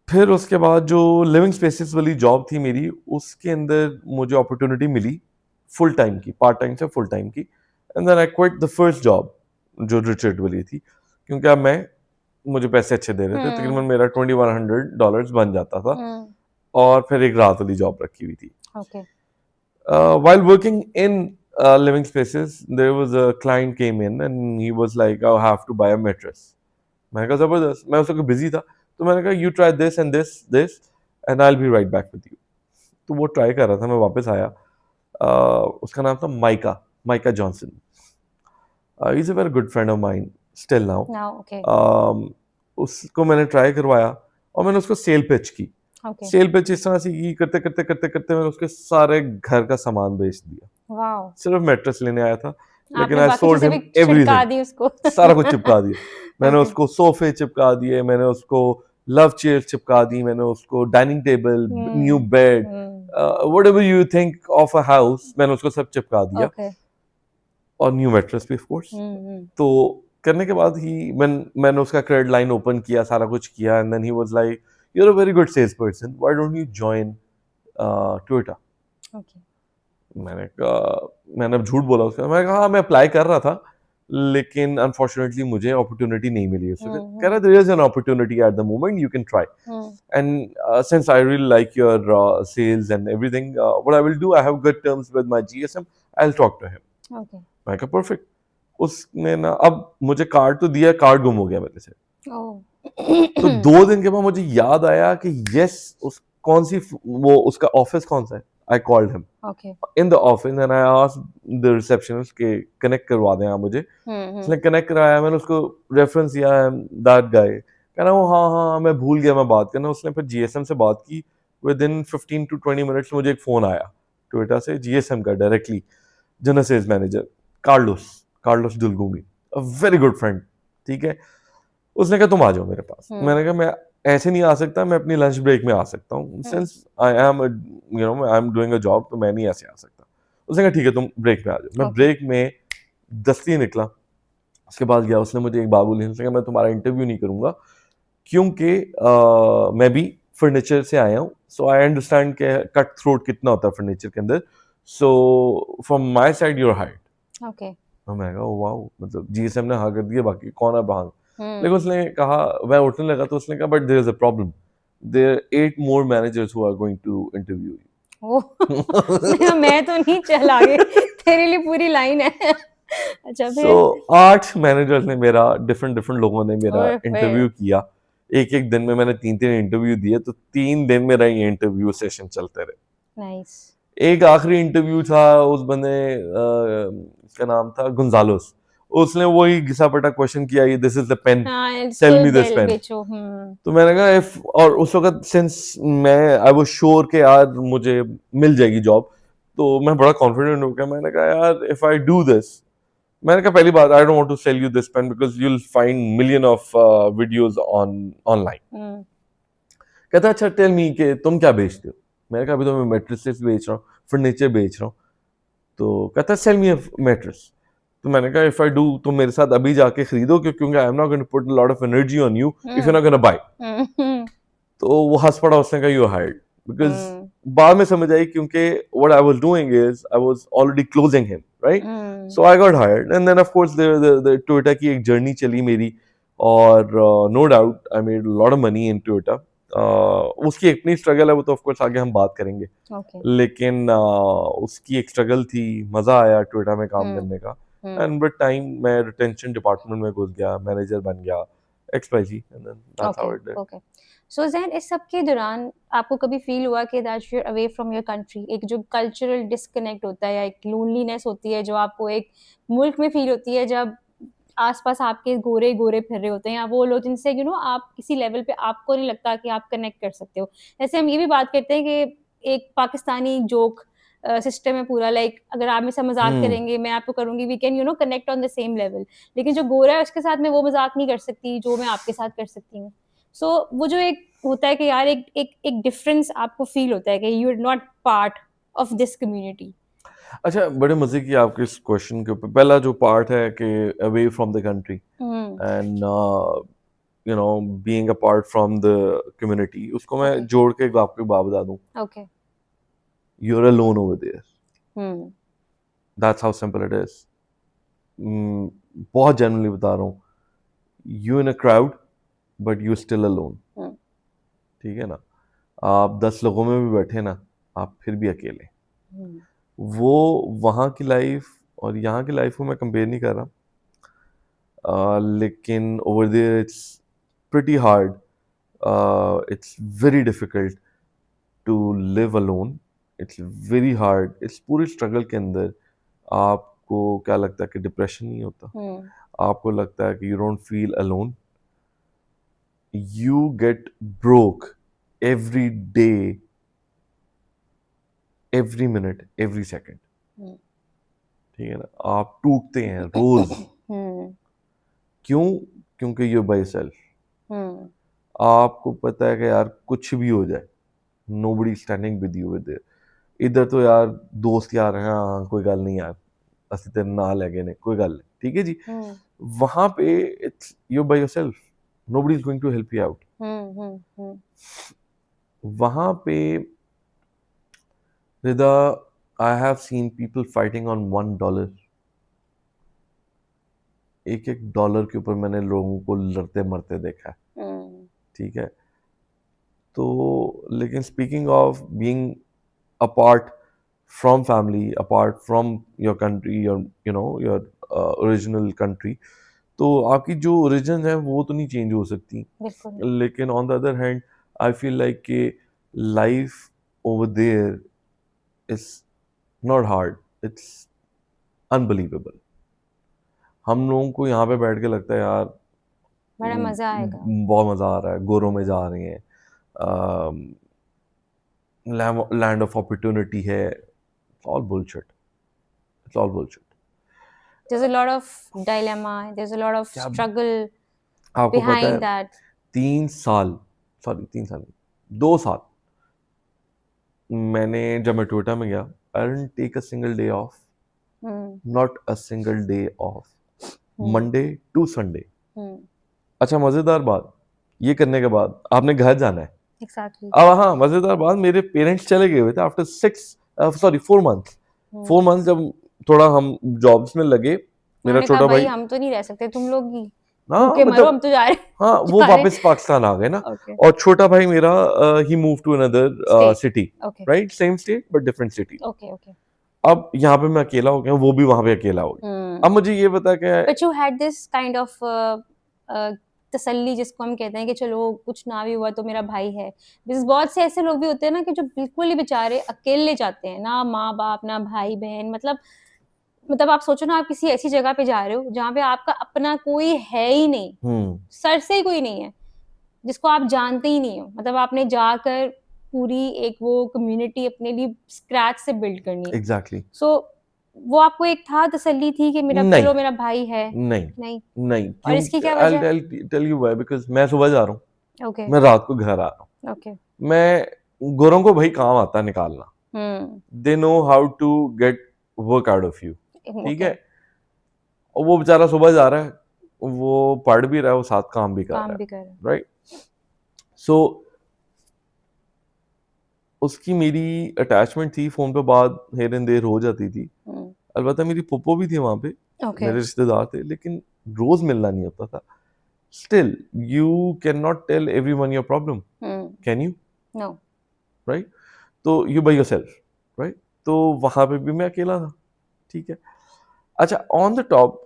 Speaker 1: फिर उसके बाद जो लिविंग स्पेसेस वाली जॉब थी मेरी, उसके अंदर मुझे अपॉर्चुनिटी मिली फुल टाइम की, पार्ट टाइम से फुल टाइम की, and then I quit the first job जो रिचर्ड वाली थी, क्योंकि अब मुझे पैसे अच्छे दे रहे थे, तकरीबन मेरा $2100 बन जाता था, और फिर एक रात वाली जॉब रखी हुई थी.
Speaker 2: Okay.
Speaker 1: While working in living spaces, there was a client came in and he was like, I have to buy a mattress. मैंने कहा जबरदस्त, मैं उस वक्त बिजी था, तो मैंने कहा you try this and this and I'll be right back with you. तो वो ट्राई कर रहा था, मैं वापस आया. उसका नाम था mica Johnson. He's a very good friend of mine still now.
Speaker 2: Okay.
Speaker 1: उसको मैंने ट्राई करवाया और मैंने उसको सेल पिच की.
Speaker 2: Okay.
Speaker 1: सेल पिच इस तरह से की, करते करते करते करते मैंने उसके सारे घर का सामान बेच दिया.
Speaker 2: Wow.
Speaker 1: सिर्फ मैट्रेस लेने आया था, लेकिन
Speaker 2: आपने
Speaker 1: आई
Speaker 2: बाकी
Speaker 1: सोल्ड
Speaker 2: चीजें
Speaker 1: हिम
Speaker 2: भी चिपका
Speaker 1: एवरीथिंग.
Speaker 2: दी उसको.
Speaker 1: सारा कुछ चिपका दिया. मैंने
Speaker 2: Okay.
Speaker 1: उसको सोफे चिपका दिए, मैंने उसको लव चेयर चिपका दी, मैंने उसको dining table, new bad, whatever you think of a house, मैंने उसको सब चिपका दिया.
Speaker 2: Okay.
Speaker 1: और न्यू मैट्रेस भी ऑफ कोर्स. तो करने के बाद मैंने उसका क्रेडिट लाइन ओपन किया, सारा कुछ किया, and then he was like, you are a very good sales person, why don't you join Toyota.
Speaker 2: Okay.
Speaker 1: मैंने अब झूठ बोला उसका. मैंने कहा हाँ, मैं अप्लाई कर रहा था, लेकिन अनफॉर्चुनेटली मुझे अपॉर्चुनिटी नहीं मिली उस वक्त. कह रहा there is an opportunity at the moment, you can try, and since I really like your sales and everything, what I will do, I have good terms with my GSM, I will talk to him.
Speaker 2: Okay.
Speaker 1: मैं कहा perfect. उसने ना अब मुझे card तो दिया, card गुम हो गया मेरे से.
Speaker 2: Oh.
Speaker 1: तो 2 दिन के बाद मुझे याद आया कि यस, उस कौन सी वो उसका ऑफिस कौन सा है. I called him
Speaker 2: Okay.
Speaker 1: in the office and I asked the receptionist के कनेक्ट करवा दें आप मुझे. उसने कनेक्ट कराया, मैंने उसको रेफरेंस दिया, दैट गाय. कह रहा हूँ हाँ हाँ मैं भूल गया मैं बात करना. उसने फिर जीएसएम से बात की. विद इन 15 to 20 मिनट्स मुझे एक फोन आया टोयोटा से, जीएसएम का, directly general sales manager Carlos Dulgumi, a very good friend. ठीक है. उसने कहा तुम आ जाओ मेरे पास. मैंने कहा मैं ऐसे नहीं आ सकता, मैं अपनी लंच ब्रेक में आ सकता हूँ, since I am doing a job, तो मैं नहीं ऐसे आ सकता. उसने कहा ठीक है तुम ब्रेक में आ जाओ. मैं ब्रेक में दस्ती निकला. उसके बाद गया, उसने मुझे एक बात बोली, उसने कहा मैं तुम्हारा इंटरव्यू नहीं करूंगा, क्योंकि मैं भी फर्नीचर से आया हूँ, सो आई अंडरस्टैंड के कट थ्रोट कितना होता है फर्नीचर के अंदर, so from my side you're right.
Speaker 2: Okay.
Speaker 1: मैं कहा वाओ, मतलब जीएसएम ने हाँ कर दिया, बाकी कौन है भाग. लेकिन उसने कहा, मैं उठने लगा तो उसने कहा but there is a problem, there are 8 more managers who are going to interview you.
Speaker 2: मैं तो नहीं चल आगे, तेरे लिए पूरी लाइन है. अच्छा फिर.
Speaker 1: सो 8 मैनेजर्स ने मेरा, डिफरेंट लोगों ने मेरा
Speaker 2: ओए,
Speaker 1: इंटरव्यू किया. एक दिन में मैंने 3 इंटरव्यू दिए, तो 3 दिन मेरा ये इंटरव्यू सेशन चलते रहे.
Speaker 2: नाइस.
Speaker 1: एक आखिरी इंटरव्यू था, उस बंदे उसका नाम था गुंजालोस. उसने वही घिसा पटा क्वेश्चन किया, ये this is the pen, sell me this pen. तो मैंने कहा इफ, और उस वक्त सिंस मैं आई वाज श्योर कि यार मुझे मिल जाएगी जॉब, तो मैं बड़ा कॉन्फिडेंट हो गया. मैंने कहा यार इफ आई डू दिस, मैंने कहा पहली बात, I don't want to sell you this pen because you will find million of videos online. कहता अच्छा टेल मी कि तुम क्या बेचते हो. मैंने कहा अभी तो मैं मैट्रेसेस बेच रहा हूँ, फर्नीचर बेच रहा हूँ. तो कहता सेल मी अ मैट्रेस. तो मैंने कहा इफ आई डू, तुम मेरे साथ अभी जाके खरीदो, क्योंकि I am not going to put a lot of energy on you if you are not going to buy. तो वो हंस पड़ा. उसने कहा यू आर हायर्ड. बिकॉज बाद में समझ आई, क्योंकि what I was doing is I was already closing him, right. So I got hired, and then of course the Toyota की एक जर्नी चली मेरी, और no doubt I made lot of money in Toyota. उसकी अपनी struggle है, वो तो ऑफ कोर्स आगे हम बात करेंगे. लेकिन उसकी एक स्ट्रगल थी. मजा आया टोयोटा में काम करने का, एंड विद टाइम मैं रिटेंशन डिपार्टमेंट में घुस गया, मैनेजर बन गया, XYZ, and then that's how it did.
Speaker 2: Okay. So Zain, इस सब के दौरान आपको कभी फील हुआ कि that you are away from your country, एक जो कल्चरल डिस्कनेक्ट होता है या एक लोनलीनेस होती है जो आपको एक मुल्क में फील होती है जब आसपास आपके गोरे गोरे फिर रहे होते हैं, या वो लोग जिनसे आप किसी लेवल पे आपको नहीं लगता कि आप कनेक्ट कर सकते हो. जैसे हम ये भी बात करते हैं कि एक पाकिस्तानी जोक सिस्टम है पूरा, लाइक अगर आप मेरे से मजाक करेंगे, मैं आपको करूंगी, we can connect on the same level. लेकिन जो गोरा है उसके साथ में वो मजाक नहीं कर सकती जो मैं आपके साथ कर सकती हूँ. सो वो जो एक होता है कि यार एक डिफरेंस आपको फील होता है कि you are not part of this community.
Speaker 1: अच्छा, बड़े मजे की आपके इस क्वेश्चन के ऊपर. पहला जो पार्ट है कि away from the country, and you know, being apart from the community, उसको मैं
Speaker 2: Okay.
Speaker 1: जोड़ के आपको एक बात बता दूं,
Speaker 2: Okay.
Speaker 1: you're alone over there.
Speaker 2: Hmm.
Speaker 1: That's how simple it is. बहुत genuinely बता रहा हूँ, you in a crowd but you still alone.
Speaker 2: Hmm.
Speaker 1: ठीक है ना, आप 10 लोगों में भी बैठे ना, आप फिर भी अकेले.
Speaker 2: Hmm.
Speaker 1: वो वहाँ की लाइफ और यहाँ की लाइफ को मैं कंपेयर नहीं कर रहा, लेकिन over there it's pretty hard, it's very difficult to live alone, it's very hard. इस पूरे स्ट्रगल के अंदर आपको क्या लगता है कि डिप्रेशन नहीं होता,
Speaker 2: Hmm.
Speaker 1: आपको लगता है कि you don't feel alone, you get broke every day, every minute, every second.
Speaker 2: Hmm.
Speaker 1: ठीक है ना, आप टूटते हैं रोज.
Speaker 2: Hmm.
Speaker 1: क्यों? क्योंकि यू बाय सेल्फ.
Speaker 2: Hmm.
Speaker 1: आपको पता है कि यार कुछ भी हो जाए, nobody standing with you with. इधर तो यार दोस्त यार हैं, हाँ कोई गल नहीं यार, ਅਸੀਂ तेरे नाल हैगे ने, कोई गल नहीं, ठीक है जी.
Speaker 2: Hmm.
Speaker 1: वहां पे it's you by yourself, nobody is going to help you out.
Speaker 2: Hmm. Hmm. Hmm.
Speaker 1: वहां पे Rida, I have seen people fighting on $1. एक एक डॉलर के ऊपर मैंने लोगों को लड़ते मरते देखा है.
Speaker 2: Hmm.
Speaker 1: ठीक है, तो लेकिन speaking of being apart from family, apart from your country, your original country, तो आपकी जो ओरिजिन है वो तो नहीं चेंज हो सकती,
Speaker 2: बिल्कुल.
Speaker 1: लेकिन on the other hand I feel like कि life over there is not hard, it's unbelievable. हम लोगों को यहाँ पे बैठ के लगता है यार
Speaker 2: बड़ा मजा आएगा.
Speaker 1: बहुत मजा आ रहा है, गोरों में जा रहे हैं, लैंड ऑफ अपॉर्चुनिटी है. It's all bullshit. It's all bullshit.
Speaker 2: There's a lot of dilemma. There's a lot of
Speaker 1: क्या-
Speaker 2: struggle
Speaker 1: आपको पता
Speaker 2: behind
Speaker 1: है
Speaker 2: that.
Speaker 1: 3 साल, सॉरी 3 साल नहीं, 2 साल मैंने जब मैं टोयोटा में गया, I didn't take a single day off,
Speaker 2: Hmm.
Speaker 1: Not a single day off,
Speaker 2: Hmm.
Speaker 1: Monday to Sunday.
Speaker 2: Hmm.
Speaker 1: अच्छा मजेदार बात, ये करने के बाद आपने घर जाना है.
Speaker 2: Exactly.
Speaker 1: अब हाँ मजेदार बात, मेरे पेरेंट्स चले गए हुए थे आफ्टर 4 months.
Speaker 2: Hmm.
Speaker 1: 4 months जब थोड़ा हम जॉब्स में लगे, मेरा
Speaker 2: उन्होंने कहा
Speaker 1: छोटा
Speaker 2: भाई
Speaker 1: भाई,
Speaker 2: हम तो नहीं रह सकते, तुम लोग ही
Speaker 1: हाँ
Speaker 2: भूखे मरो,
Speaker 1: मतलब
Speaker 2: हम तो जा रहे.
Speaker 1: हाँ वो
Speaker 2: जा रहे.
Speaker 1: वापस पाकिस्तान आ गए ना.
Speaker 2: Okay.
Speaker 1: और छोटा भाई मेरा ही move to another
Speaker 2: State.
Speaker 1: City,
Speaker 2: Okay.
Speaker 1: Right, same state but different city.
Speaker 2: Okay. Okay.
Speaker 1: अब यहाँ पे मैं अकेला हो गया, वो भी वहां पे अकेला हो गया.
Speaker 2: Hmm.
Speaker 1: अब मुझे ये पता कि
Speaker 2: But you had this kind of तसल्ली जिसको हम कहते हैं कि चलो कुछ ना भी हुआ तो मेरा भाई है. बिकॉज बहुत से ऐसे लोग भी होते हैं ना कि जो बिल्कुल ही बेचारे अकेले जाते हैं, ना माँ बाप ना भाई बहन, मतलब आप सोचो ना, आप किसी ऐसी जगह पे जा रहे हो जहाँ पे आपका अपना कोई है ही नहीं, सर से ही कोई नहीं है, जिसको आप जानते ही नहीं हो. मतलब आपने जाकर पूरी एक वो कम्युनिटी अपने लिए स्क्रैच से बिल्ड करनी है.
Speaker 1: एग्जैक्टली.
Speaker 2: सो वो आपको एक था तसल्ली थी कि मेरा
Speaker 1: नहीं.
Speaker 2: चलो मेरा भाई है.
Speaker 1: नहीं
Speaker 2: नहीं.
Speaker 1: नहीं,
Speaker 2: और इसकी क्या वजह?
Speaker 1: I'll tell you why, because मैं सुबह जा रहा हूँ,
Speaker 2: ओके.
Speaker 1: मैं रात को घर आ रहा हूँ.
Speaker 2: ओके.
Speaker 1: मैं गोरों को भाई काम आता है निकालना,
Speaker 2: hmm.
Speaker 1: They know how to get work out of you. ठीक है, और वो बेचारा सुबह जा रहा है, वो पढ़ भी रहा है, वो साथ काम भी कर रहा है, राइट. सो उसकी मेरी अटैचमेंट थी, फोन पे बात हेर एंड देर हो जाती थी. अलबत्ता मेरी पुप्पो भी थी वहां पे, मेरे रिश्तेदार थे, लेकिन रोज मिलना नहीं होता था. Still you can not tell everyone your problem, can you?
Speaker 2: No.
Speaker 1: Right, तो यू बाय योरसेल्फ, राइट. तो वहां पे भी मैं अकेला था. ठीक है, अच्छा ऑन द टॉप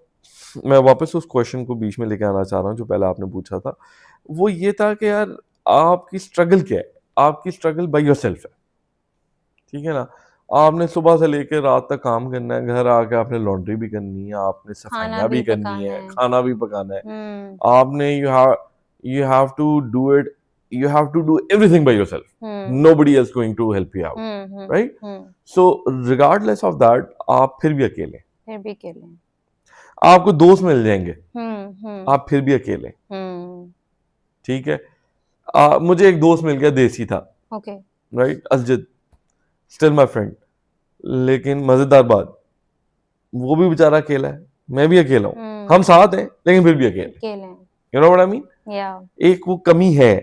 Speaker 1: मैं वापस उस क्वेश्चन को बीच में लेके आना चाह रहा हूँ जो पहले आपने पूछा था. वो ये था कि यार आपकी स्ट्रगल क्या है? आपकी स्ट्रगल बाय योरसेल्फ है. ठीक है ना, आपने सुबह से लेकर रात तक काम करना है, घर आके आपने लॉन्ड्री भी करनी है, आपने सफाइयाँ भी करनी है, खाना भी पकाना है, आपने you have to do it, you have to do everything by yourself. Nobody else going to help you out, right? So regardless of that, आप फिर भी अकेले, आपको दोस्त मिल जाएंगे, आप फिर भी अकेले. ठीक है, मुझे एक दोस्त मिल गया, देसी था, राइट, असजिद, स्टिल माय फ्रेंड. लेकिन मजेदार बात, वो भी बेचारा अकेला है, मैं भी अकेला हूँ, हम साथ हैं लेकिन फिर भी अकेले. You know what I mean?
Speaker 2: या
Speaker 1: एक वो कमी है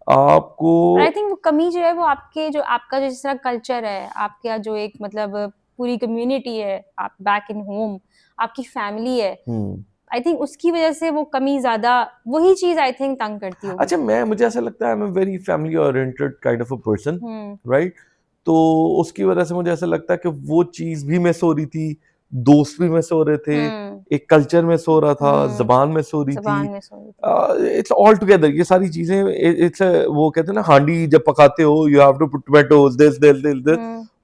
Speaker 1: आपको।
Speaker 2: आई थिंक वो कमी जो है वो आपके जो आपका जो जिस तरह कल्चर है, आपका जो एक मतलब पूरी कम्युनिटी है, आप बैक इन होम, आपकी फैमिली है, आई थिंक उसकी वजह से वो कमी ज्यादा, वही चीज आई थिंक तंग करती होगी।
Speaker 1: अच्छा, मुझे ऐसा लगता है I am a very family oriented kind of a person, right? तो उसकी वजह से मुझे ऐसा लगता है कि वो चीज भी मिस हो रही थी, दोस्त भी मिस हो रहे थे, एक कल्चर मिस हो रहा था, जबान मिस हो रही थी, इट्स ऑल टुगेदर ये सारी चीजें। इट्स वो कहते हैं ना, हांडी जब पकाते हो you have to put tomatoes this,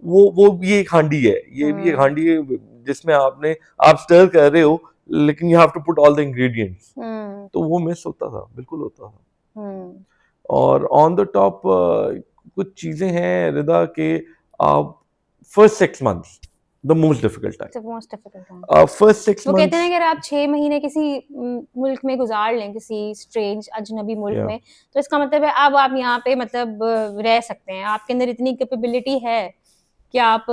Speaker 1: वो ये एक हांडी है, ये भी एक हांडी है जिसमें आप स्टर कर रहे हो, लेकिन you have to put all the ingredients. तो वो मिस होता था, बिल्कुल होता था। और ऑन द टॉप कुछ चीजें हैं रिदा के आप first 6 months the most difficult time, first 6
Speaker 2: वो
Speaker 1: months।
Speaker 2: कहते हैं अगर आप 6 महीने किसी मुल्क में गुजार लें, किसी स्ट्रेंज अजनबी मुल्क में, तो इसका मतलब है अब आप यहाँ पे मतलब रह सकते हैं, आपके अंदर इतनी कैपेबिलिटी है कि आप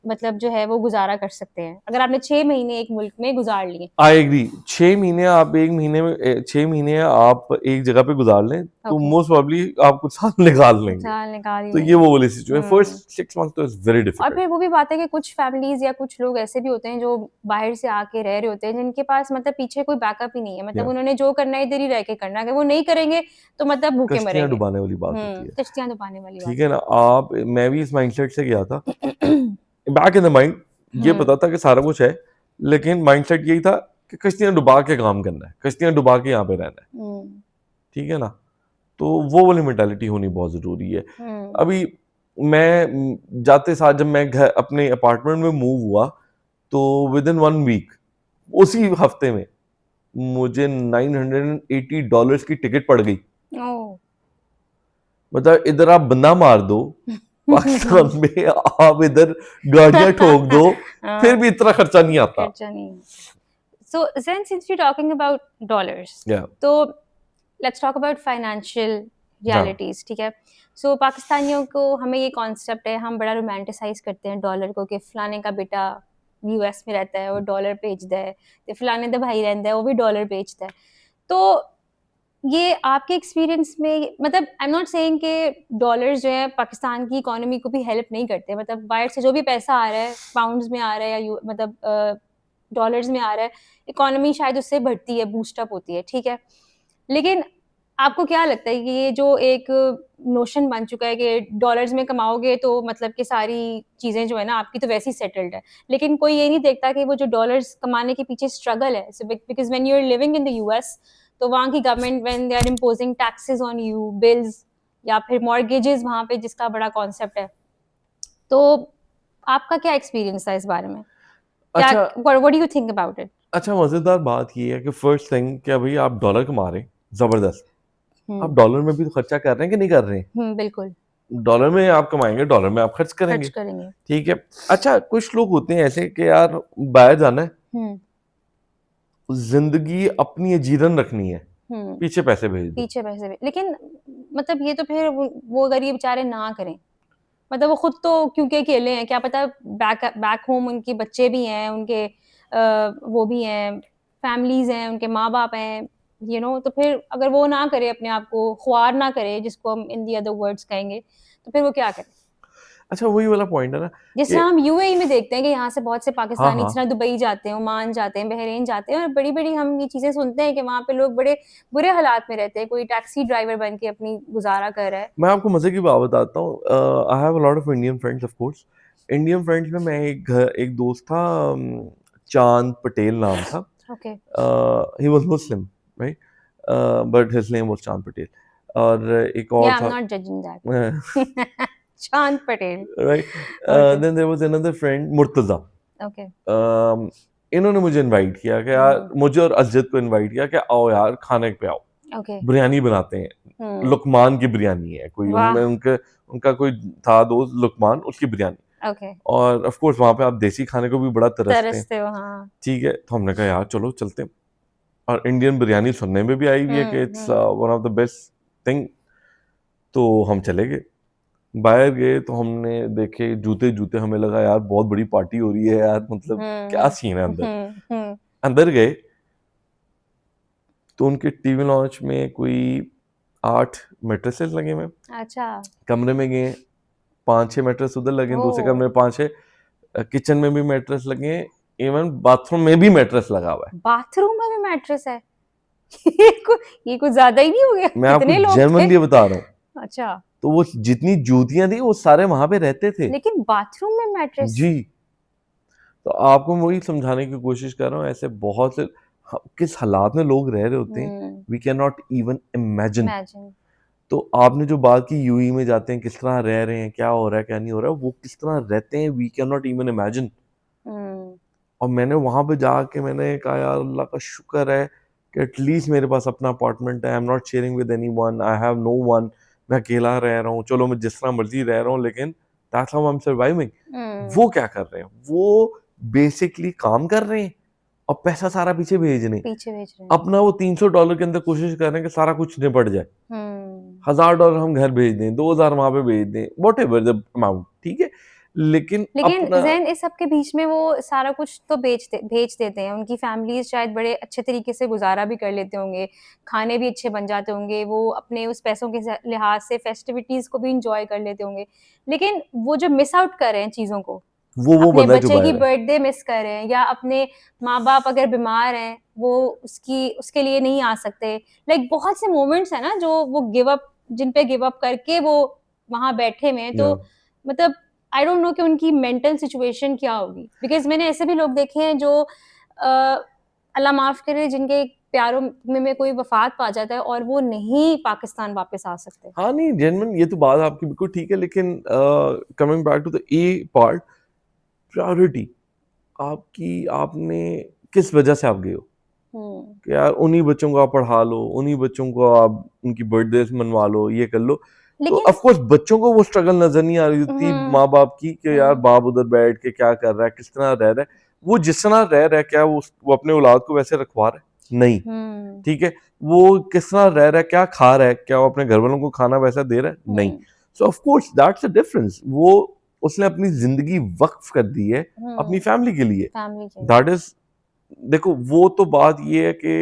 Speaker 2: मतलब जो है वो गुजारा कर सकते हैं, अगर आपने 6 महीने एक मुल्क में गुजार लिए।
Speaker 1: आई एग्री, 6 महीने आप एक महीने में 6 महीने आप एक जगह पे गुजार लें तो मोस्ट प्रोबेबली आप कुछ साल निकाल लेंगे। तो ये वो वाली सिचुएशन, फर्स्ट 6 months तो इज वेरी डिफिकल्ट।
Speaker 2: और फिर वो भी बात है कि कुछ फैमिलीज या कुछ लोग ऐसे भी होते हैं जो बाहर से आके रह रहे होते हैं, जिनके पास मतलब पीछे कोई बैकअप ही नहीं है, मतलब उन्होंने जो करना है इधर ही रह के करना है, अगर वो नहीं करेंगे तो मतलब भूखे मरेंगे।
Speaker 1: कश्तियां डुबाने वाली बात होती है,
Speaker 2: कश्तियां डुबाने वाली बात,
Speaker 1: ठीक है ना। मैं भी इस माइंडसेट से गया था, बैक इन द माइंड ये पता था कि सारा कुछ है, लेकिन माइंडसेट यही था कि कश्तियां डुबा के काम करना है, कश्तियां डुबा के यहाँ पे रहना है, ठीक है ना। तो वो वाली मेंटालिटी होनी बहुत जरूरी है। अभी मैं जाते साथ जब मैं घर अपने अपार्टमेंट में मूव हुआ तो विद इन 1 week उसी हफ्ते में मुझे $980 की टिकट पड़ गई। मतलब इधर आप बंदा मार दो पाकिस्तान में आप इधर गाड़ियां ठोक दो, फिर भी इतना खर्चा नहीं आता।
Speaker 2: So since we're talking about dollars, तो let's talk about financial realities, ठीक है। So पाकिस्तानियों को हमें ये कॉन्सेप्ट है, हम बड़ा रोमांटिसाइज करते हैं डॉलर को कि फलाने का बेटा यूएस में रहता है वो डॉलर भेजता है, तो फलाने का भाई रहता है वो भी डॉलर भेजता है। तो ये आपके एक्सपीरियंस में, मतलब आई एम नॉट सेइंग कि डॉलर्स जो है पाकिस्तान की इकोनॉमी को भी हेल्प नहीं करते, मतलब बाहर से जो भी पैसा आ रहा है पाउंड्स में आ रहा है या मतलब डॉलर्स में आ रहा है, इकोनॉमी शायद उससे बढ़ती है, बूस्टअप होती है, ठीक है। लेकिन आपको क्या लगता है कि ये जो एक नोशन बन चुका है कि डॉलर्स में कमाओगे तो मतलब कि सारी चीज़ें जो है ना आपकी तो वैसे ही सेटल्ड है, लेकिन कोई ये नहीं देखता कि वो जो डॉलर्स कमाने के पीछे स्ट्रगल है, because when you are living in the US तो वहाँ की government when they are imposing taxes on you, bills या फिर मॉर्गेजेस वहाँ पे जिसका बड़ा कॉन्सेप्ट है, तो आपका क्या एक्सपीरियंस था इस बारे में?
Speaker 1: अच्छा,
Speaker 2: what do you think about it?
Speaker 1: अच्छा, मजेदार बात ये है कि फर्स्ट थिंग क्या भाई आप डॉलर कमा रहे हैं जबरदस्त, आप डॉलर में भी तो खर्चा कर रहे हैं कि नहीं कर रहे हैं?
Speaker 2: बिल्कुल,
Speaker 1: डॉलर में आप कमाएंगे, डॉलर में आप खर्च करेंगे, ठीक है। अच्छा, कुछ लोग होते हैं ऐसे कि यार बाहर जाना है, जिंदगी अपनी जीरन रखनी है, पीछे पैसे भेज दो।
Speaker 2: लेकिन मतलब ये तो फिर वो अगर ये बेचारे ना करें, मतलब वो खुद तो क्योंकि अकेले हैं, क्या पता बैक होम उनके बच्चे भी हैं, उनके वो भी हैं, फैमिलीज हैं, उनके माँ बाप हैं, यू नो, तो फिर अगर वो ना करे, अपने आप को ख्वार ना करे, जिसको हम इन दी अदर वर्ड्स कहेंगे, तो फिर वो क्या करे?
Speaker 1: अच्छा, वही वाला पॉइंट है ना,
Speaker 2: जिस तरह हम यूएई में देखते हैं कि यहाँ से बहुत से पाकिस्तानी जिस तरह दुबई जाते हैं, ओमान जाते हैं, बहरीन जाते हैं, और बड़ी बड़ी हम ये चीजें सुनते हैं कि वहाँ पे लोग बड़े बुरे हालात में रहते हैं, कोई टैक्सी ड्राइवर बन के अपनी गुजारा कर रहा है।
Speaker 1: मैं आपको मजे की बात बताता हूँ, I have a lot of Indian friends, of course Indian friends में मैं एक दोस्त था, चांद पटेल नाम था, he was Muslim, right, but his name was चांद पटेल। और एक और था,
Speaker 2: I'm not judging that. Chand Patel,
Speaker 1: right. Then there was another friend Murtaza, इन्होंने मुझे इनवाइट किया कि यार, मुझे और अजद को इनवाइट किया कि आओ यार खाने पे आओ, बिरयानी बनाते हैं, लुकमान की बिरयानी है, कोई उनका कोई था दोस्त लुकमान, उसकी बिरयानी, और ऑफ कोर्स वहां पे आप देसी खाने को भी बड़ा तरसते हो, ठीक है। तो हमने कहा यार चलो चलते हैं, और इंडियन बिरयानी सुनने में भी आई हुई है कि it's one of the best thing, तो हम चले गए, बाहर गए तो हमने देखे जूते, हमें लगा यार बहुत बड़ी पार्टी हो रही है यार, मतलब क्या सीन है अंदर। अंदर गए, तो उनके टीवी लॉन्च में कोई 8 मैट्रेसेस लगे हुए हैं।
Speaker 2: अच्छा।
Speaker 1: कमरे में गए 5-6 मैट्रेस उधर लगे हैं, दूसरे कमरे में 5-6, किचन में भी मैट्रेस लगे हैं, इवन बाथरूम में भी मैट्रेस लगा हुआ है।
Speaker 2: बाथरूम में भी मैट्रेस है? ये कुछ ज्यादा ही नहीं हो गया?
Speaker 1: मैं
Speaker 2: कितने
Speaker 1: आपको
Speaker 2: लोग थे?
Speaker 1: जेन्युइनली बता रहा हूँ।
Speaker 2: अच्छा,
Speaker 1: तो वो जितनी जूतियां थी वो सारे वहां पे रहते थे
Speaker 2: लेकिन बाथरूम में मैट्रेस?
Speaker 1: जी। तो आपको मैं वही समझाने की कोशिश कर रहा हूँ, ऐसे बहुत से किस हालात में लोग रह रहे होते हैं, we can not even imagine.
Speaker 2: Imagine.
Speaker 1: तो आपने जो बात की यूएई में जाते हैं, किस तरह रह रहे हैं, क्या हो रहा है क्या नहीं हो रहा है, वो किस तरह रहते हैं, we can not even imagine. और मैंने वहां पे जाके मैंने कहा यार अल्लाह का शुक्र है कि एटलीस्ट मेरे पास अपना अपार्टमेंट है, I am not sharing with anyone, I have no one, मैं अकेला रह रहा हूँ, चलो मैं जिस तरह मर्जी रह रहा हूँ, लेकिन that's how I am surviving. वो क्या कर रहे हैं, वो बेसिकली काम कर रहे हैं और पैसा सारा पीछे भेज रहे हैं। अपना वो $300 के अंदर कोशिश कर रहे हैं कि सारा कुछ निपट जाए। $1000 हम घर भेज दें, 2000 वहां पे भेज दें, वॉट एवर द अमाउंट, ठीक है। लेकिन
Speaker 2: ज़ैन इस सब के बीच में वो सारा कुछ तो भेज देते हैं। उनकी फैमिलीज शायद बड़े अच्छे तरीके से गुजारा भी कर लेते होंगे, खाने भी अच्छे बन जाते होंगे, वो अपने उस पैसों के लिहाज से फेस्टिविटीज को भी इंजॉय कर लेते होंगे। लेकिन वो जो मिस आउट कर रहे हैं चीजों को,
Speaker 1: वो
Speaker 2: अपने
Speaker 1: बंदा जो
Speaker 2: बच्चे की
Speaker 1: बाहर है,
Speaker 2: बर्थडे मिस कर रहे हैं, या अपने माँ बाप अगर बीमार हैं वो उसके लिए नहीं आ सकते। लाइक बहुत से मोमेंट्स है ना जो वो जिन पे गिव अप करके वो वहां बैठे हुए हैं। तो मतलब आई डोंट नो कि उनकी मेंटल सिचुएशन क्या होगी, बिकॉज मैंने ऐसे भी लोग देखे हैं जो अल्लाह माफ करे, जिनके प्यारों में कोई वफात पा जाता है और वो नहीं पाकिस्तान वापस आ सकते।
Speaker 1: हाँ नहीं जेन्युइन, ये तो बात आपकी बिल्कुल ठीक है, लेकिन coming back to the A part, priority आपकी, आपने किस वजह से आप गए हो कि यार उन्हीं बच्चों को आप पढ़ा लो, उन्हीं बच्चों को आप उनकी बर्थडे मनवा लो, ये कर लो। तो ऑफ कोर्स बच्चों को वो स्ट्रगल नजर नहीं आ रही होती माँ बाप की कि यार बाप उधर बैठ के क्या कर रहा है, किस तरह रह रहा है। वो जिस तरह रह रहा है, क्या वो अपने औलाद को वैसे रखवा रहा है? नहीं, ठीक है। वो किस तरह रह रहा है, क्या खा रहा है, क्या वो अपने घर वालों को खाना वैसा दे रहा है? नहीं। सो of course that's a difference. वो उसने अपनी जिंदगी वक्फ कर दी है अपनी फैमिली के लिए, दैट इज, देखो वो तो बात ये है कि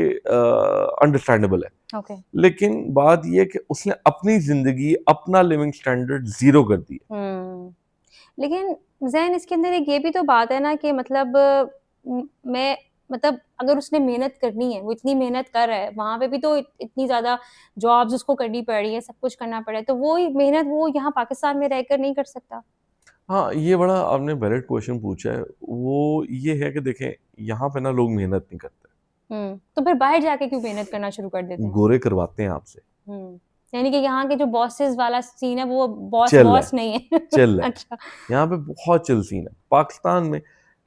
Speaker 1: अंडरस्टैंडेबल है, लेकिन बात ये है कि उसने अपनी जिंदगी, अपना लिविंग स्टैंडर्ड जीरो कर दिया।
Speaker 2: लेकिन ज़ैन इसके अंदर एक ये भी तो बात है ना कि मतलब मैं मतलब अगर उसने मेहनत करनी है, वो इतनी मेहनत कर रहा है, वहां पे भी तो इतनी ज्यादा जॉब्स उसको करनी पड़ रही है, सब कुछ करना पड़ा है, तो वो मेहनत वो यहाँ पाकिस्तान में रहकर नहीं कर सकता।
Speaker 1: हाँ, ये बड़ा आपने वैलिड क्वेश्चन पूछा है। वो ये है कि देखें, यहाँ पे ना लोग मेहनत नहीं करते।
Speaker 2: तो फिर बाहर जाके क्यों मेहनत करना शुरू कर देते हैं?
Speaker 1: गोरे करवाते हैं आपसे।
Speaker 2: यानी कि यहाँ के जो बॉसेस वाला सीन है वो बॉस नहीं है।
Speaker 1: चिल है।
Speaker 2: अच्छा।
Speaker 1: यहाँ पे बहुत चिल सीन है। पाकिस्तान में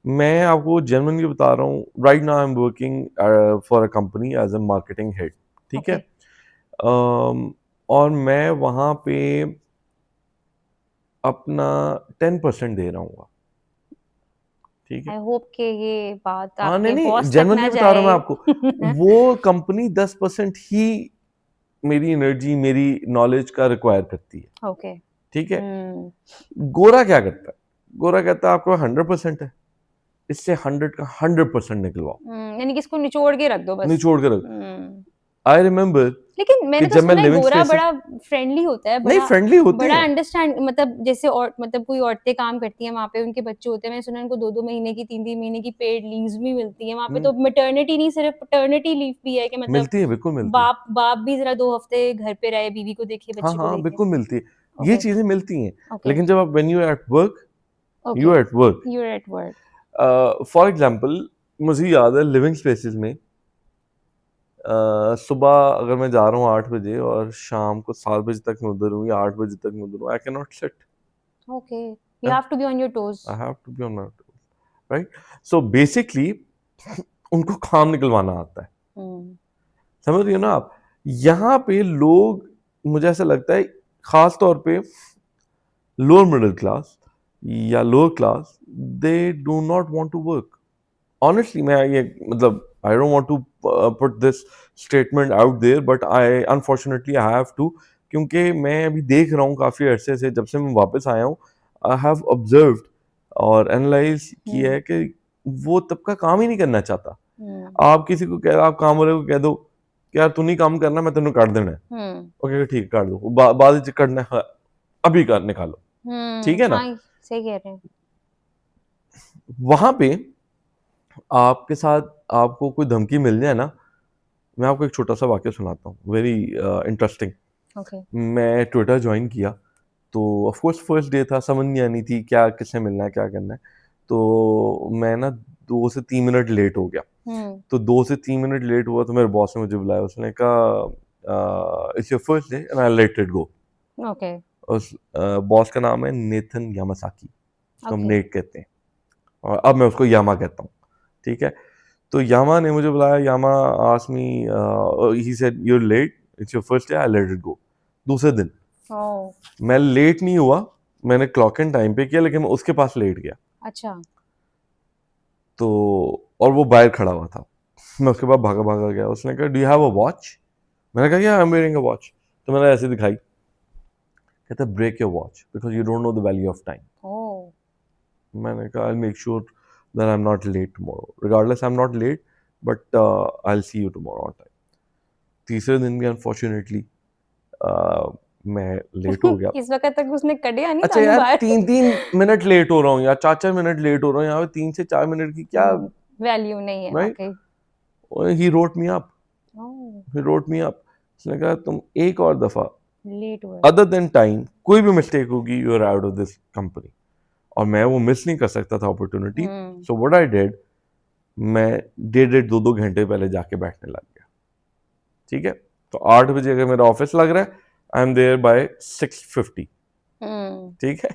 Speaker 1: मैं आपको जेन्युइनली बता रहा हूँ, right now I am working for a company as a marketing head, ठीक है। और मैं वहाँ पे अपना 10% दे रहा हूँ, ठीक है।
Speaker 2: आई होप कि ये बात
Speaker 1: हाँ
Speaker 2: आपके
Speaker 1: नहीं,
Speaker 2: बॉस तक
Speaker 1: जेन्युइनली
Speaker 2: ना
Speaker 1: बता रहा हूँ मैं आपको।
Speaker 2: जाए।
Speaker 1: वो कंपनी 10% ही मेरी एनर्जी, मेरी नॉलेज का रिक्वायर करती है,
Speaker 2: ओके।
Speaker 1: ठीक है। गोरा क्या करता है? गोरा कहता है आपको 100% है, इससे 100 का 100% निकलवाओ,
Speaker 2: यानी कि इसको निचोड़ के रख दो बस।
Speaker 1: निचोड़ के रख। आई रिमेम्बर,
Speaker 2: लेकिन मैंने तो सुना है गोरा बड़ा फ्रेंडली होता है,
Speaker 1: नहीं फ्रेंडली होते
Speaker 2: बड़ा
Speaker 1: हैं,
Speaker 2: अंडरस्टैंड, मतलब जैसे और मतलब कोई औरतें काम करती हैं वहाँ पे, उनके बच्चे होते हैं, मैंने सुना है उनको 2-2 महीने की 3-3 महीने की पेड लीव्स भी मिलती है वहाँ पे। तो मैटरनिटी नहीं, सिर्फ पैटर्निटी लीव भी है कि मतलब
Speaker 1: मिलती है, बिल्कुल मिलती है।
Speaker 2: बाप भी जरा 2 हफ्ते घर पे रहे, बीवी को देखे,
Speaker 1: हाँ
Speaker 2: बच्चे को
Speaker 1: हाँ
Speaker 2: देखे।
Speaker 1: बिल्कुल मिलती है, ये चीजें मिलती हैं। लेकिन जब आप when you at work, you are at work. For example, मुझे याद है लिविंग स्पेसेस में सुबह अगर मैं जा रहा हूँ 8 बजे और शाम को 7 बजे तक मैं उधर हूँ या 8 बजे तक मैं उधर हूँ, I can not sit.
Speaker 2: Okay, you have to be on your toes.
Speaker 1: I have to be on my toes, right. So basically उनको काम निकलवाना आता है, समझ रही हो ना आप। यहाँ पे लोग, मुझे ऐसा लगता है खास तौर पे लोअर मिडिल क्लास या lower class, they do not want to work. Honestly मैं ये मतलब I don't want to put this statement out there, but unfortunately I have to, क्योंकि मैं अभी देख रहा हूँ काफ़ी अरसे से, जब से मैं वापस आया हूँ, I have observed और एनालाइज किया है कि वो तबका काम ही नहीं करना चाहता। आप किसी को कह, आप काम वाले को कह दो कि यार तू नहीं काम करना, मैं तेन काट देना है। ओके ठीक, काट दो, बाद में करना है, अभी कर निकालो, ठीक है ना।
Speaker 2: हाँ, सही कह रहे हैं।
Speaker 1: वहां पे आपके साथ आपको कोई धमकी मिल जाए ना, मैं आपको एक छोटा सा वाक्य सुनाता हूँ, वेरी इंटरेस्टिंग। मैं ट्विटर ज्वाइन किया तो ऑफ कोर्स फर्स्ट डे था, समझ नहीं आनी थी क्या किससे मिलना है क्या करना है। तो मैं ना 2 से 3 मिनट लेट हो गया। तो 2 से 3 मिनट लेट हुआ तो मेरे बॉस ने मुझे बुलाया, उसने कहा it's your first day and I let it go.
Speaker 2: Okay.
Speaker 1: उस बॉस का नाम है नेथन यामासाकी, उसको हम
Speaker 2: Okay.
Speaker 1: नेट कहते हैं, और अब मैं उसको यामा कहता हूँ, ठीक है। तो यामा ने मुझे बुलाया, Yama asked me, he said you are late, it's your first day, I let it go. दूसरे दिन मैं लेट नहीं हुआ, मैंने क्लॉक इन टाइम पे किया, लेकिन मैं उसके पास लेट गया।
Speaker 2: अच्छा।
Speaker 1: तो और वो बाहर खड़ा हुआ था, मैं उसके पास भागा भागा गया। उसने कहा do you have a watch? मैंने कहा yeah I am wearing a watch. तो मैंने ऐसे दिखाई, कहता break your watch because you don't know the value of time. मैंने कहा I make sure that I am not late tomorrow, regardless I am not late, but I will see you tomorrow on time. तीसरे दिन भी unfortunately मैं late हो गया।
Speaker 2: इस वक्त तक उसने कटिया नहीं।
Speaker 1: अच्छा यार 3 मिनट लेट हो रहा हूँ या 4 मिनट लेट हो रहा हूँ, यहाँ पे 3 से 4 मिनट की क्या
Speaker 2: वैल्यू नहीं है।
Speaker 1: Right. He wrote me up, he wrote me up. उसने कहा तुम एक और दफा
Speaker 2: लेट हुए
Speaker 1: अदर देन टाइम कोई भी मिस्टेक होगी, you are out of this company. और मैं वो मिस नहीं कर सकता था opportunity. So what I did, मैं 1.5-2 घंटे पहले जाके बैठने लग गया, ठीक है। तो 8 बजे अगर मेरा ऑफिस लग रहा है, आई एम देयर बाय 6:50, ठीक है।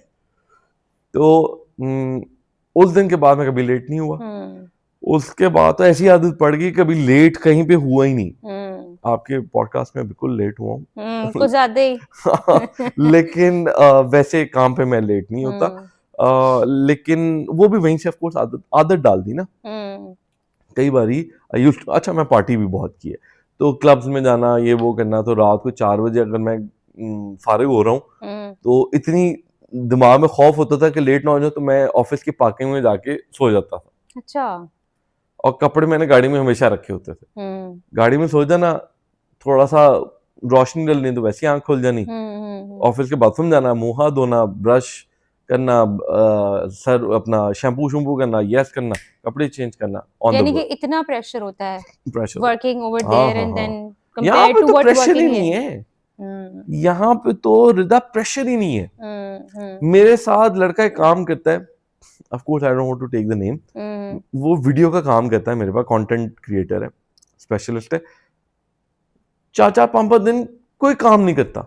Speaker 1: तो उस दिन के बाद मैं कभी लेट नहीं हुआ। उसके बाद तो ऐसी आदत पड़ गई, कभी लेट कहीं पे हुआ ही नहीं। आपके पॉडकास्ट में बिल्कुल लेट हुआ हूँ
Speaker 2: कुछ ज्यादा ही
Speaker 1: लेकिन वैसे काम पे मैं लेट नहीं होता। लेकिन वो भी वहीं से ऑफ कोर्स आदत डाल दी ना। कई बारी अच्छा मैं पार्टी भी बहुत की है, तो क्लब्स में जाना, ये वो करना, तो रात को 4 बजे अगर मैं फारिग हो रहा हूँ तो इतनी दिमाग में खौफ होता था कि लेट ना हो जाए, तो मैं ऑफिस की पार्किंग में जाके सो जाता था।
Speaker 2: अच्छा।
Speaker 1: और कपड़े मैंने गाड़ी में हमेशा रखे होते थे। गाड़ी में सो जाना, थोड़ा सा रोशनी डलनी तो वैसे आंख खुल जानी। ऑफिस के बाथरूम जाना, मुंह हाथ धोना, ब्रश करना, सर अपना शैम्पू शैम्पू करना, यस करना, कपड़े चेंज करना,
Speaker 2: यानी कि इतना प्रेशर होता है
Speaker 1: pressure
Speaker 2: working over there and then
Speaker 1: यहाँ
Speaker 2: कंपेयर्ड
Speaker 1: पे
Speaker 2: टू
Speaker 1: तो
Speaker 2: व्हाट
Speaker 1: प्रेशर ही
Speaker 2: वर्किंग
Speaker 1: नहीं है। यहाँ पे तो रिदा प्रेशर ही नहीं है। मेरे साथ लड़का एक काम करता है, of course I don't want to take the name, वो वीडियो का काम करता है मेरे पास, कंटेंट क्रिएटर है, स्पेशलिस्ट है। 4-4 5-5 दिन कोई काम नहीं करता।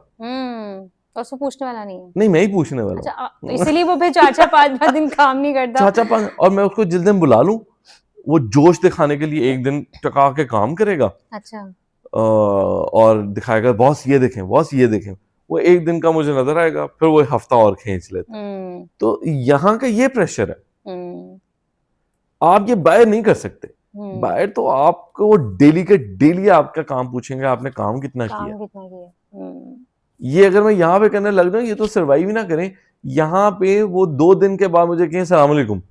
Speaker 2: तो उसको पूछने वाला नहीं है।
Speaker 1: नहीं, मैं ही पूछने वाला।
Speaker 2: अच्छा, तो इसीलिए वो फिर 4-4 5-5 दिन काम नहीं करता।
Speaker 1: 4-4 5, और मैं उसको जिस दिन बुला लूं, वो जोश दिखाने के लिए एक दिन टका के काम करेगा।
Speaker 2: अच्छा।
Speaker 1: और दिखाएगा बॉस ये देखें, बॉस ये देखें। वो एक दिन का मुझे नजर आएगा, फिर वो हफ्ता और खींच लेता। तो यहाँ का ये प्रेशर है, आप ये बायर नहीं कर सकते। बायर तो आपको डेली के डेली आपका काम पूछेंगे, आपने काम कितना किया। ये अगर मैं यहाँ पे करने लग जाऊं, ये तो सर्वाइव ही ना करें। यहाँ पे वो 2 दिन के बाद मुझे कहें सलाम अलैकुम।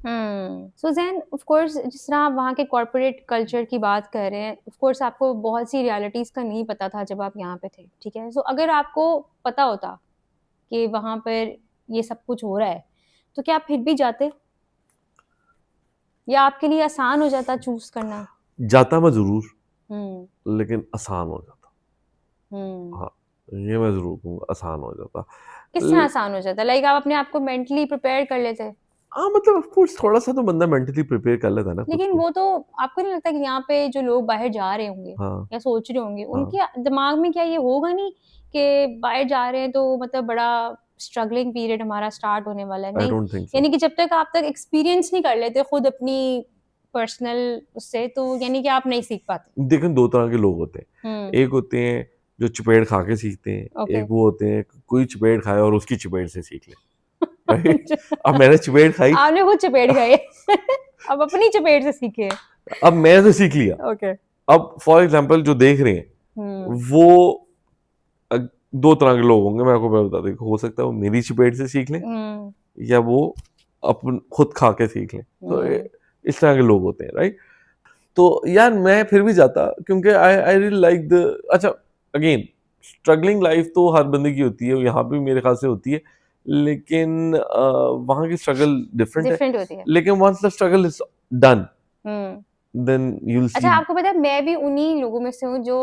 Speaker 2: सो ज़ैन ऑफ कोर्स जिस तरह आप वहाँ के कॉर्पोरेट कल्चर की बात कर रहे हैं, ऑफ कोर्स आपको बहुत सी रियलिटीज़ का नहीं पता था जब आप यहाँ पे थे, ठीक है। सो अगर आपको पता होता कि वहाँ पर ये सब कुछ हो रहा है, तो क्या आप फिर भी जाते, या आपके लिए आसान हो जाता चूज करना?
Speaker 1: जाता मैं जरूर, लेकिन आसान हो जाता। हाँ, ये मैं जरूर कहूँगा, आसान हो जाता।
Speaker 2: किस तरह आसान हो जाता? लाइक आप अपने आप को मेंटली प्रिपेयर कर लेते?
Speaker 1: हाँ, मतलब ऑफ कोर्स थोड़ा सा तो बंदा मेंटली प्रिपेयर कर लेता है ना।
Speaker 2: लेकिन वो तो आपको नहीं लगता कि यहाँ पे जो लोग बाहर जा रहे होंगे, या सोच रहे होंगे, उनके दिमाग में क्या ये होगा नहीं कि बाहर जा रहे हैं तो मतलब बड़ा स्ट्रगलिंग पीरियड हमारा स्टार्ट होने वाला है? नहीं, यानी कि जब तक आप तक एक्सपीरियंस नहीं कर लेते खुद अपनी पर्सनल उससे, तो यानी कि आप नहीं सीख पाते।
Speaker 1: देखो 2 तरह के लोग होते हैं। एक होते हैं जो चपेट खा के सीखते हैं, एक वो होते हैं कोई चपेट खाए और उसकी चपेट से सीख ले। राइट? अब मैंने चपेट खाई,
Speaker 2: आपने खुद चपेट खाई अब अपनी चपेट से सीखे।
Speaker 1: अब मैं तो सीख लिया।
Speaker 2: ओके।
Speaker 1: अब फॉर एग्जांपल जो देख रहे हैं वो 2 तरह के लोग होंगे, मैं आपको बता दूं। हो सकता है वो मेरी चपेट से सीख लें, या वो अपन खुद खा के सीख लें। तो इस तरह के लोग होते हैं, राइट। तो यार मैं फिर भी जाता, क्योंकि आई रियली लाइक द, अच्छा अगेन स्ट्रगलिंग लाइफ तो हर बंदे की होती है, यहाँ पे भी मेरे ख्याल से होती है, लेकिन वहाँ की स्ट्रगल डिफरेंट है,
Speaker 2: डिफरेंट होती है।
Speaker 1: लेकिन once the struggle is done then you will see.
Speaker 2: अच्छा, आपको पता है मैं भी उन्हीं लोगों में से हूँ जो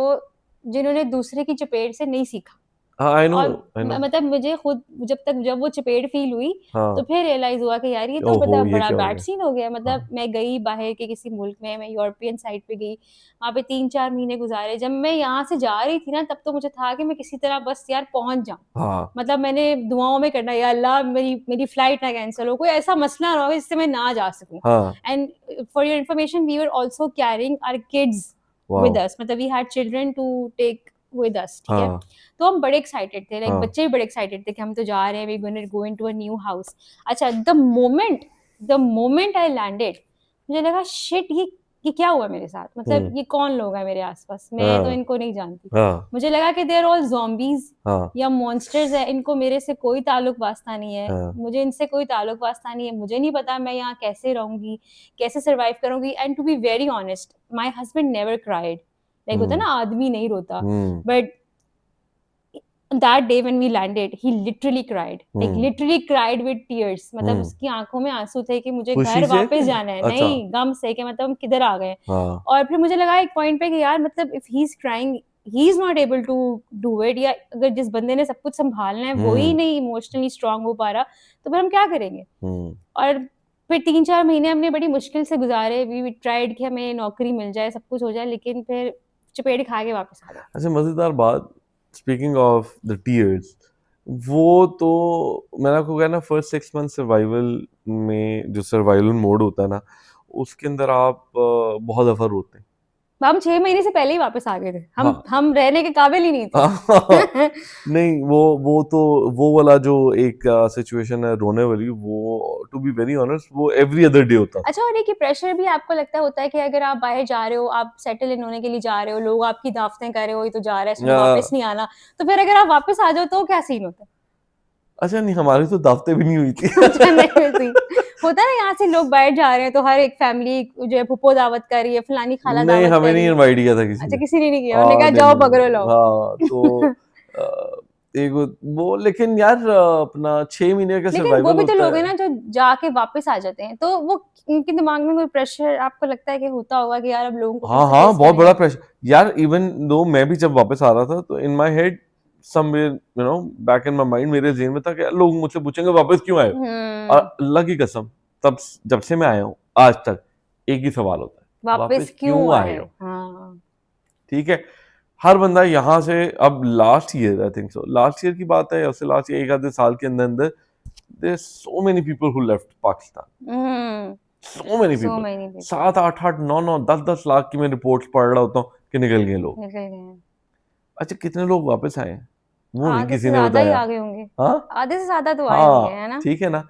Speaker 2: जिन्होंने दूसरे की चपेट से नहीं सीखा।
Speaker 1: हाँ आई नो,
Speaker 2: और मतलब मुझे खुद जब वो चपेट फील हुई तो
Speaker 1: हाँ
Speaker 2: फिर रियलाइज हुआ कि यार ये तो
Speaker 1: ओहो
Speaker 2: मतलब
Speaker 1: ये
Speaker 2: बड़ा
Speaker 1: क्या हो
Speaker 2: बैड
Speaker 1: गया।
Speaker 2: सीन हो गया। मतलब
Speaker 1: हाँ
Speaker 2: मैं गई बाहर के किसी मुल्क में, मैं यूरोपियन साइड पे गई, वहाँ पे 3-4 महीने गुजारे। जब मैं यहाँ से जा रही थी ना तब तो मुझे था कि मैं किसी तरह बस यार पहुंच जाऊं।
Speaker 1: हाँ
Speaker 2: मतलब मैंने दुआओं में करना, या अल्लाह मेरी फ्लाइट ना कैंसिल हो, कोई ऐसा मसला ना हो जिससे मैं ना जा सकूं।
Speaker 1: हाँ
Speaker 2: and for your information, we were also carrying our kids
Speaker 1: wow
Speaker 2: with us, मतलब we had children to take with us, ठीक है।
Speaker 1: हाँ
Speaker 2: तो हम बड़े एक्साइटेड थे, लाइक
Speaker 1: हाँ
Speaker 2: बच्चे भी बड़े एक्साइटेड थे कि हम तो जा रहे हैं, we gonna go into a new house. अच्छा, द मोमेंट आई लैंडेड, मुझे लगा शिट, ये क्या हुआ मेरे साथ, मतलब ये कौन लोग हैं मेरे आसपास, मैं तो
Speaker 1: हाँ
Speaker 2: इनको नहीं जानती।
Speaker 1: हाँ
Speaker 2: मुझे लगा कि दे आर ऑल ज़ॉम्बीज
Speaker 1: हाँ
Speaker 2: या मॉन्स्टर्स है, इनको मेरे से कोई ताल्लुक वास्ता नहीं है,
Speaker 1: हाँ
Speaker 2: मुझे इनसे कोई ताल्लुक वास्ता नहीं है, मुझे नहीं पता मैं यहाँ कैसे रहूंगी, कैसे सरवाइव करूंगी। And to be very honest, my husband never cried, like होता है ना आदमी नहीं रोता, but that day when we landed he literally cried, like literally cried with tears, मतलब उसकी आंखों में आंसू थे कि मुझे
Speaker 1: खुशी
Speaker 2: घर
Speaker 1: से
Speaker 2: वापस जाना है।
Speaker 1: अच्छा
Speaker 2: नहीं, गम से कि मतलब हम किधर आ गए।
Speaker 1: हाँ
Speaker 2: और फिर मुझे लगा एक पॉइंट पे कि यार मतलब if he is crying he is not able to do it, या अगर जिस बंदे ने सब कुछ संभालना है वो ही नहीं इमोशनली स्ट्रांग हो पा रहा, तो फिर हम क्या करेंगे। और फिर 3-4 महीने हमने बड़ी मुश्किल से गुजारे, वी ट्राइड कि हमें नौकरी मिल जाए, सब कुछ हो जाए, लेकिन फिर चपेट खा के वापस आ गए।
Speaker 1: अच्छा मजेदार बात, स्पीकिंग ऑफ द टीयर्स, वो तो मैंने आपको कहा ना, फर्स्ट 6 मंथ सर्वाइवल में जो सर्वाइवल मोड होता है ना, उसके अंदर आप बहुत दफा रोते हैं।
Speaker 2: हम 6 महीने से पहले ही वापस आ गए थे,
Speaker 1: हाँ
Speaker 2: हम रहने के काबिल ही नहीं थे।
Speaker 1: नहीं वो तो वो वाला जो एक सिचुएशन है रोने वाली, वो टू बी वेरी ऑनेस्ट वो एवरी अदर डे होता था।
Speaker 2: अच्छा, और एक प्रेशर भी आपको लगता होता है कि अगर आप बाहर जा रहे हो, आप सेटल इन होने के लिए जा रहे हो, लोग आपकी दावतें कर रहे हो, ये तो जा रहा है इसमें वापस नहीं आना, तो फिर अगर आप वापस आ जाओ तो क्या सीन होता है।
Speaker 1: अच्छा नहीं, हमारी तो दावतें भी नहीं हुई थी।
Speaker 2: अच्छा, नहीं हुई। होता है ना, यहाँ से लोग बाहर जा रहे हैं तो हर एक फैमिली जो है फुप्पो दावत कर रही है, फलानी खाला
Speaker 1: नहीं
Speaker 2: दावत
Speaker 1: हमें
Speaker 2: कर रही
Speaker 1: नहीं
Speaker 2: है।
Speaker 1: इनवाइट किया था किसी
Speaker 2: अच्छा,
Speaker 1: ने।
Speaker 2: किसी ने नहीं किया, उन्होंने कहा
Speaker 1: नहीं,
Speaker 2: जाओ
Speaker 1: नहीं,
Speaker 2: पकड़ो लो।
Speaker 1: हाँ तो एक वो, लेकिन यार अपना 6 महीने का
Speaker 2: लेकिन वो
Speaker 1: सर्वाइवल
Speaker 2: भी तो
Speaker 1: होता
Speaker 2: लोग हैं
Speaker 1: है।
Speaker 2: ना जो जाके वापस आ जाते हैं, तो वो उनके दिमाग में कोई प्रेशर आपको लगता है कि होता होगा कि यार अब लोगों को फिर
Speaker 1: हाँ
Speaker 2: से
Speaker 1: हाँ
Speaker 2: फेस
Speaker 1: बहुत
Speaker 2: करना
Speaker 1: बड़ा
Speaker 2: है।
Speaker 1: प्रेशर यार, इवन दो मैं भी जब वापस आ रहा था तो in my head somewhere you know back in my mind, मेरे जेहन में था कि यार लोग मुझसे पूछेंगे वापस क्यों आए हो? और अल्लाह की कसम तब जब से मैं आया हूँ आज तक एक ही सवाल होता है,
Speaker 2: वापस क्यों आए। हाँ,
Speaker 1: ठीक है। हर बंदा यहाँ से, अब last year I think so last year की बात है, या उससे लास्ट एक आधे साल के अंदर अंदर there so many people who left Pakistan, so many
Speaker 2: so
Speaker 1: people,
Speaker 2: many people
Speaker 1: 7 8 8 9 9 10 10 lakh की मैं रिपोर्ट्स पढ़ रहा होता हूँ कि निकल गए लोग।
Speaker 2: निकल गए हैं।
Speaker 1: अच्छा कितने लोग वापस आए हैं? वो नहीं
Speaker 2: आधे
Speaker 1: किसी
Speaker 2: से
Speaker 1: ने
Speaker 2: ज्यादा ही
Speaker 1: बताया।
Speaker 2: आ गए होंगे।
Speaker 1: हाँ
Speaker 2: आधे से ज्यादा तो आए होंगे, है
Speaker 1: हाँ
Speaker 2: ना।
Speaker 1: ठीक है ना,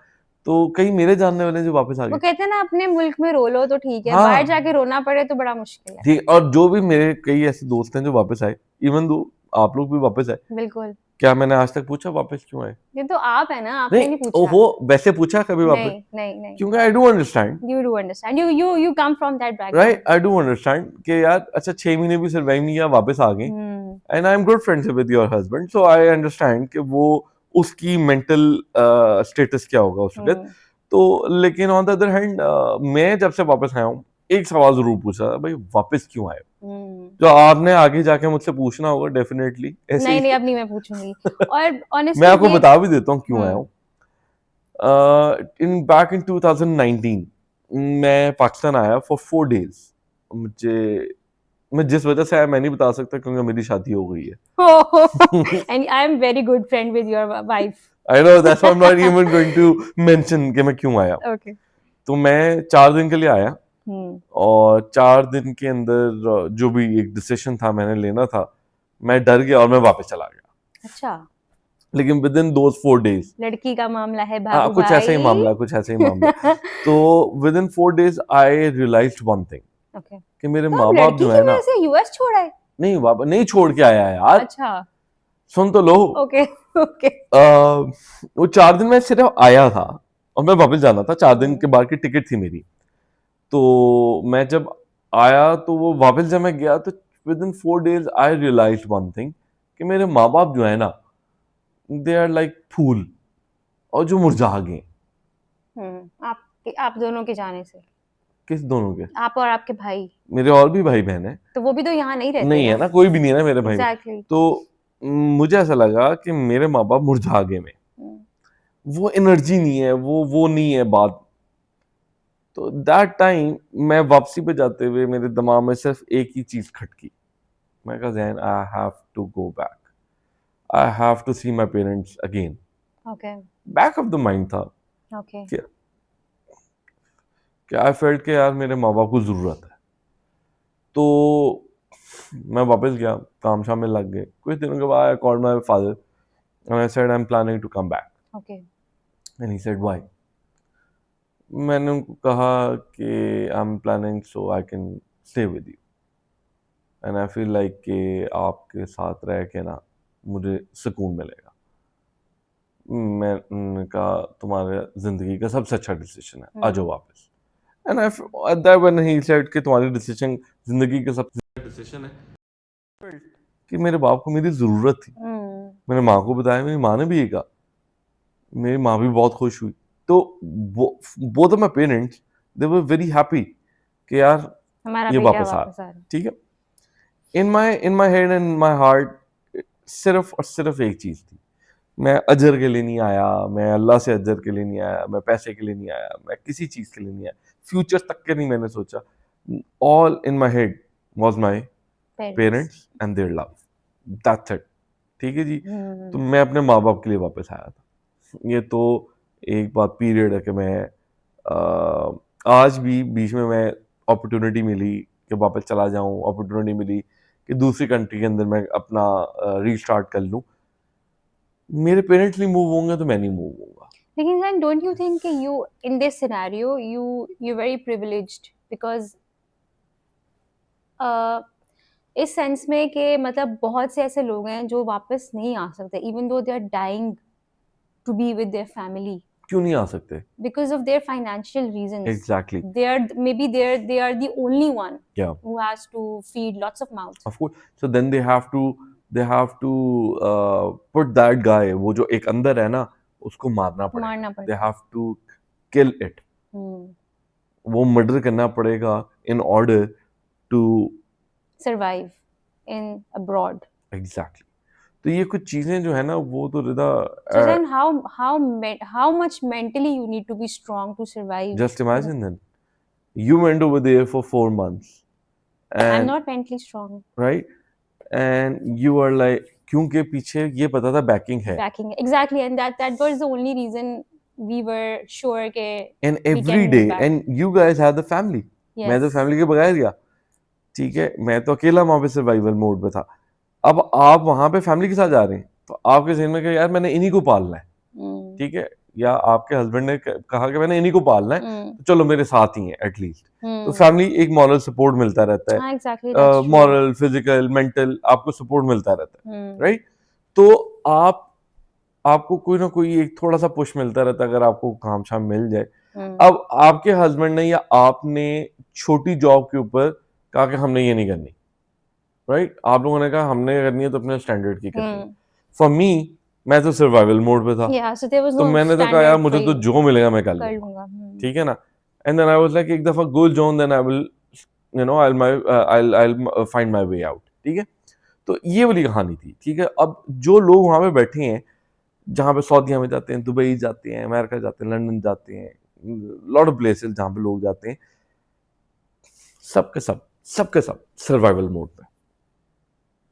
Speaker 1: तो कई मेरे जानने वाले जो वापस आ
Speaker 2: वो
Speaker 1: गए।
Speaker 2: कहते हैं ना, अपने मुल्क में रो लो तो ठीक है, बाहर
Speaker 1: हाँ
Speaker 2: जाके रोना पड़े तो बड़ा मुश्किल है।
Speaker 1: ठीक, और जो भी मेरे कई ऐसे दोस्त हैं जो वापस आए, इवन दो आप लोग भी वापस आए,
Speaker 2: बिल्कुल।
Speaker 1: क्या मैंने आज तक पूछा वापस क्यों आए?
Speaker 2: ये तो आप है ना, आपने
Speaker 1: नहीं
Speaker 2: नहीं पूछा।
Speaker 1: ओहो वैसे पूछा कभी वापस?
Speaker 2: नहीं नहीं नहीं,
Speaker 1: क्योंकि I do understand,
Speaker 2: you do understand, you come from that background।
Speaker 1: Right I do understand कि यार अच्छा 6 महीने भी सर्वाइव नहीं किया वापस आ गए, and I am good friends with your husband, so I understand कि वो उसकी मेंटल स्टेटस क्या होगा उस वक्त। तो लेकिन ऑन द अदर हैंड मैं जब से वापस आया हूँ एक सवाल जरूर पूछा भाई वापस क्यों आए? जो आपने आगे जाके मुझसे पूछना होगा डेफिनेटली ऐसे
Speaker 2: नहीं
Speaker 1: ही।
Speaker 2: नहीं, अब नहीं मैं पूछूंगी। और
Speaker 1: मैं
Speaker 2: ऑनेस्टली
Speaker 1: आपको बता भी देता हूँ क्यों आया
Speaker 2: हम्म,
Speaker 1: हूँ। इन 2019 मैं पाकिस्तान आया फॉर 4 डेज। मैं जिस वजह से आया मैं नहीं बता सकता क्योंकि मेरी शादी हो गई है।
Speaker 2: and I am very good friend with your wife।
Speaker 1: I know that's why I'm not even going to mention कि मैं क्यों आया।
Speaker 2: Okay।
Speaker 1: तो मैं 4 दिन के लिए आया और 4 दिन के अंदर जो भी एक डिसीजन था मैंने लेना था, मैं डर गया और मैं वापस चला गया।
Speaker 2: अच्छा,
Speaker 1: लेकिन विद इन दोज 4 डेज,
Speaker 2: लड़की का मामला है
Speaker 1: हाँ
Speaker 2: बाबू
Speaker 1: कुछ ऐसा ही मामला, कुछ ऐसा ही मामला। तो within 4 days I realized one thing
Speaker 2: okay।
Speaker 1: कि मेरे
Speaker 2: तो
Speaker 1: माँ
Speaker 2: आप
Speaker 1: बाप
Speaker 2: लड़की
Speaker 1: जो
Speaker 2: की
Speaker 1: है ना,
Speaker 2: वजह से यूएस छोड़ा है?
Speaker 1: नहीं वापस नहीं छोड़ के आया है यार,
Speaker 2: अच्छा,
Speaker 1: सुन तो लो।
Speaker 2: Okay okay.
Speaker 1: वो 4 दिन में सिर्फ आया था और मैं वापस जाना था, 4 दिन के बाद की टिकट थी मेरी। तो मैं जब आया तो वो वापस जब मैं गया तो within 4 days I realized one thing कि मेरे माँ बाप जो है ना, दे आर लाइक फूल और जो मुरझा गए।
Speaker 2: आप दोनों के जाने से,
Speaker 1: किस दोनों के?
Speaker 2: आप और आपके भाई,
Speaker 1: मेरे और भी भाई बहन है।
Speaker 2: तो वो भी तो यहाँ नहीं रहते
Speaker 1: नहीं है ना, कोई भी नहीं है ना मेरे भाई।
Speaker 2: एग्जैक्टली।
Speaker 1: तो मुझे ऐसा लगा कि मेरे माँ बाप मुरझा गए में, वो एनर्जी नहीं है, वो नहीं है बात। तो दैट टाइम मैं वापसी पे जाते हुए मेरे दिमाग में सिर्फ एक ही चीज खटकी। मैं कहा Zain, I have to go back, I have to see my parents again.
Speaker 2: Okay
Speaker 1: back of the mind था
Speaker 2: ओके
Speaker 1: कि आई फेल्ट के यार मेरे माँ बाप को जरूरत है। तो मैं वापस गया, काम शाम में लग गए। कुछ दिनों के बाद I called my father and I said I am planning to come back.
Speaker 2: Okay
Speaker 1: and he said why. मैंने उनको कहा कि I am planning so I can stay with you and I feel like कि आपके साथ रह के ना मुझे सुकून मिलेगा। मैंने कहा तुम्हारे जिंदगी का सबसे अच्छा डिसीजन है, आ जाओ वापस। And I at that when he said कि तुम्हारी डिसीजन जिंदगी का सबसे अच्छा डिसीजन है, कि मेरे बाप को मेरी जरूरत थी। मैंने माँ को बताया, मेरी माँ ने भी ये कहा, मेरी माँ भी बहुत खुश हुई। तो both of my parents they were very happy कि यार
Speaker 2: हमारा
Speaker 1: ये
Speaker 2: बेटा
Speaker 1: वापस आ
Speaker 2: वापस आ रहा है।
Speaker 1: ठीक है। In my head and my heart सिर्फ और सिर्फ एक चीज थी, मैं अजर के लिए नहीं आया, मैं अल्लाह से अजर के लिए नहीं आया, मैं पैसे के लिए नहीं आया, मैं किसी चीज के लिए नहीं आया, फ्यूचर तक के नहीं मैंने सोचा। All in my head was my parents and their love, that's it. ठीक है जी। तो मैं अपने माँ बाप के लिए वापस आया था। ये तो एक बात पीरियड है कि मैं आज भी बीच में मैं अपॉर्चुनिटी मिली कि वापस चला जाऊं, अपॉर्चुनिटी मिली कि दूसरी कंट्री के अंदर मैं अपना रीस्टार्ट कर लूं, मेरे पेरेंट्स नहीं मूव होंगे तो मैं नहीं मूव होऊंगा।
Speaker 2: लेकिन then don't you think कि you in this scenario you're very privileged because इस सेंस में कि मतलब बहुत से ऐसे लोग हैं जो वापस नहीं आ सकते even though they are dying to be with their family
Speaker 1: क्यों नहीं आ सकते?
Speaker 2: because of their financial reasons.
Speaker 1: Exactly.
Speaker 2: They are the only one
Speaker 1: Yeah.
Speaker 2: who has to feed lots of mouths.
Speaker 1: Of course. So then they have to put that guy, वो जो एक अंदर है ना, उसको मारना पड़ेगा। They have to kill it. वो मर्डर करना पड़ेगा in order to
Speaker 2: survive in abroad.
Speaker 1: Exactly. तो ये कुछ चीजें जो है ना वो तो रिदा
Speaker 2: So then how much mentally you need to be strong to survive?
Speaker 1: just imagine then you went over there for 4 months and
Speaker 2: I'm not mentally strong.
Speaker 1: right and you are like क्योंकि पीछे ये पता था banking है
Speaker 2: backing exactly and that was the only reason we were sure के
Speaker 1: and
Speaker 2: we
Speaker 1: every
Speaker 2: can
Speaker 1: day
Speaker 2: move back.
Speaker 1: and you guys have the family.
Speaker 2: Yes.
Speaker 1: मैं तो family के बगैर गया, ठीक है, मैं तो अकेला वहां पे सर्वाइवल मोड पे था। अब आप वहां पे फैमिली के साथ जा रहे हैं तो आपके ज़हन में कि यार मैंने इन्हीं को पालना है, ठीक है, या आपके हस्बैंड ने कहा कि मैंने इन्हीं को पालना है तो चलो मेरे साथ ही है एटलीस्ट। तो फैमिली एक मॉरल सपोर्ट मिलता रहता है,
Speaker 2: exactly,
Speaker 1: मॉरल फिजिकल मेंटल आपको सपोर्ट मिलता रहता है, राइट। तो आपको कोई ना कोई एक थोड़ा सा पुश मिलता रहता है अगर आपको काम शाम मिल जाए। अब आपके हस्बैंड ने या आपने छोटी जॉब के ऊपर कहा कि हमने ये नहीं करनी, राइट, आप लोगों ने कहा हमने करनी है तो अपने स्टैंडर्ड की करनी है। फॉर मी मैं तो सर्वाइवल मोड पे था,
Speaker 2: so there was
Speaker 1: तो
Speaker 2: no
Speaker 1: मैंने तो कहा यार मुझे तो जो मिलेगा मैं कर
Speaker 2: कर
Speaker 1: लूंगा, ठीक है ना। And then I was like एक दफा go zone then I will you know I find my way out, ठीक है। तो ये वाली कहानी थी, ठीक है। अब जो लोग वहां पे बैठे हैं, जहाँ पे सऊदीया में जाते हैं, दुबई जाते हैं, अमेरिका जाते हैं, लंदन जाते हैं, लॉट ऑफ प्लेसेस जहाँ पे लोग जाते हैं, सबके सब सर्वाइवल मोड पे।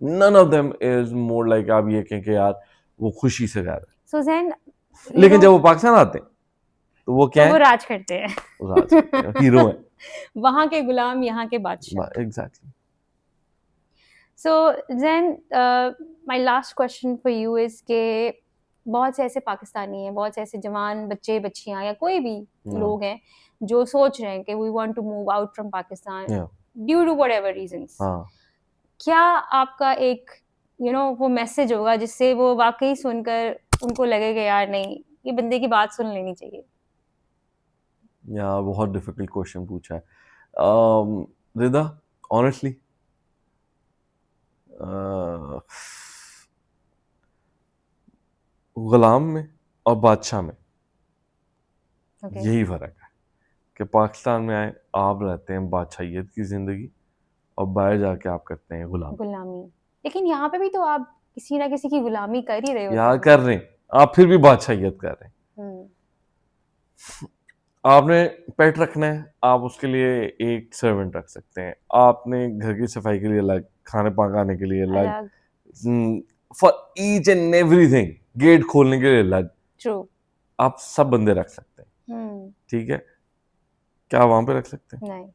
Speaker 1: None of them is more like आप ये कहें कि यार वो खुशी से रह रहे हैं।
Speaker 2: So then,
Speaker 1: लेकिन जब वो पाकिस्तान आते हैं तो वो क्या
Speaker 2: तो वो
Speaker 1: है,
Speaker 2: राज करते हैं,
Speaker 1: हीरो है,
Speaker 2: वहां के गुलाम यहाँ के बादशाह।
Speaker 1: Exactly.
Speaker 2: So then my last question for you is कि बहुत से ऐसे पाकिस्तानी हैं, बहुत से ऐसे जवान बच्चे बच्चियां या कोई भी लोग हैं जो सोच रहे हैं कि we want to move out from Pakistan due to whatever reasons. क्या आपका एक वो मैसेज होगा जिससे वो वाकई सुनकर उनको लगेगा यार नहीं, ये बंदे की बात सुन लेनी चाहिए?
Speaker 1: यार बहुत डिफिकल्ट क्वेश्चन पूछा है। रिदा, ऑनेस्टली गुलाम में और बादशाह में
Speaker 2: Okay.
Speaker 1: यही फर्क है कि पाकिस्तान में आए आप रहते हैं बादशाहियत की जिंदगी और बाहर जाके आप करते हैं
Speaker 2: गुलामी। लेकिन यहाँ पे भी तो आप किसी ना किसी की गुलामी कर ही रहे होते
Speaker 1: यहाँ
Speaker 2: हो।
Speaker 1: कर रहे हैं आप, फिर भी बादशाहियत कर रहे हैं। आपने पेट रखना है, आप उसके लिए एक सर्वेंट रख सकते हैं। आपने घर की सफाई के लिए अलग, खाने पकाने के लिए अलग, for each and everything, gate खोलने के लिए अलग,
Speaker 2: ट्रू,
Speaker 1: आप सब बंदे रख सकते हैं। ठीक है, क्या वहां पे रख सकते हैं?
Speaker 2: नहीं,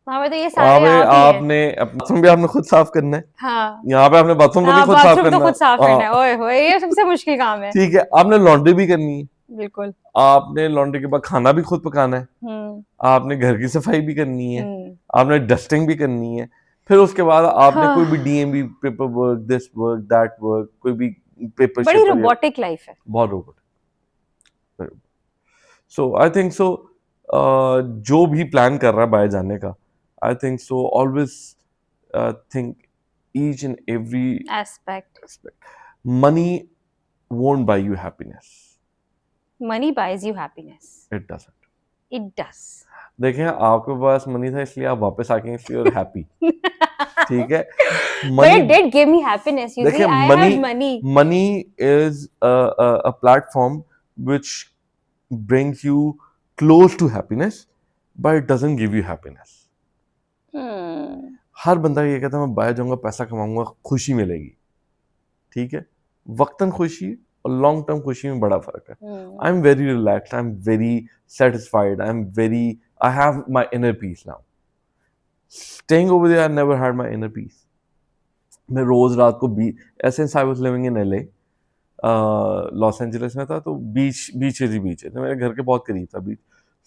Speaker 2: वहां पे तो ये सारे आप ही हैं।
Speaker 1: आपने बाथरूम भी आपने खुद साफ करना है।
Speaker 2: हाँ,
Speaker 1: यहाँ पे आपने बाथरूम को भी खुद साफ
Speaker 2: बाथरूम तो
Speaker 1: करना
Speaker 2: खुद साफ करना है।
Speaker 1: हाँ।
Speaker 2: ओए होए, ये सबसे मुश्किल काम है।
Speaker 1: ठीक है, आपने लॉन्ड्री भी करनी है,
Speaker 2: बिल्कुल।
Speaker 1: आपने लॉन्ड्री के बाद खाना भी खुद पकाना है, आपने घर की सफाई भी करनी है, आपने डस्टिंग भी करनी है, फिर उसके बाद आपने कोई भी DMV paper work, this work, that work, कोई भी पेपर,
Speaker 2: बड़ी रोबोटिक लाइफ है,
Speaker 1: बहुत robotic. So I think so जो भी प्लान कर रहा है बाहर जाने का, I think so always think each and every
Speaker 2: aspect.
Speaker 1: Money won't buy you happiness.
Speaker 2: Money buys you happiness.
Speaker 1: It doesn't.
Speaker 2: It does.
Speaker 1: देखें, आपके पास मनी था इसलिए आप वापस आ गए, इसलिए और हैप्पी। ठीक है,
Speaker 2: but it did give me happiness. You see, I have money.
Speaker 1: Money is a platform which brings you close to happiness, but it doesn't give you happiness. हर बंदा ये कहता है मैं बाहर जाऊंगा, पैसा कमाऊंगा, खुशी मिलेगी। ठीक है, वक्तन खुशी और लॉन्ग टर्म खुशी में बड़ा फर्क है। I am very relaxed, I am very satisfied, I have my inner peace now. Staying over there, I never had my inner peace. मैं रोज रात को since I was living in LA, Los Angeles में था, तो बीच है, तो मेरे घर के बहुत करीब था beach.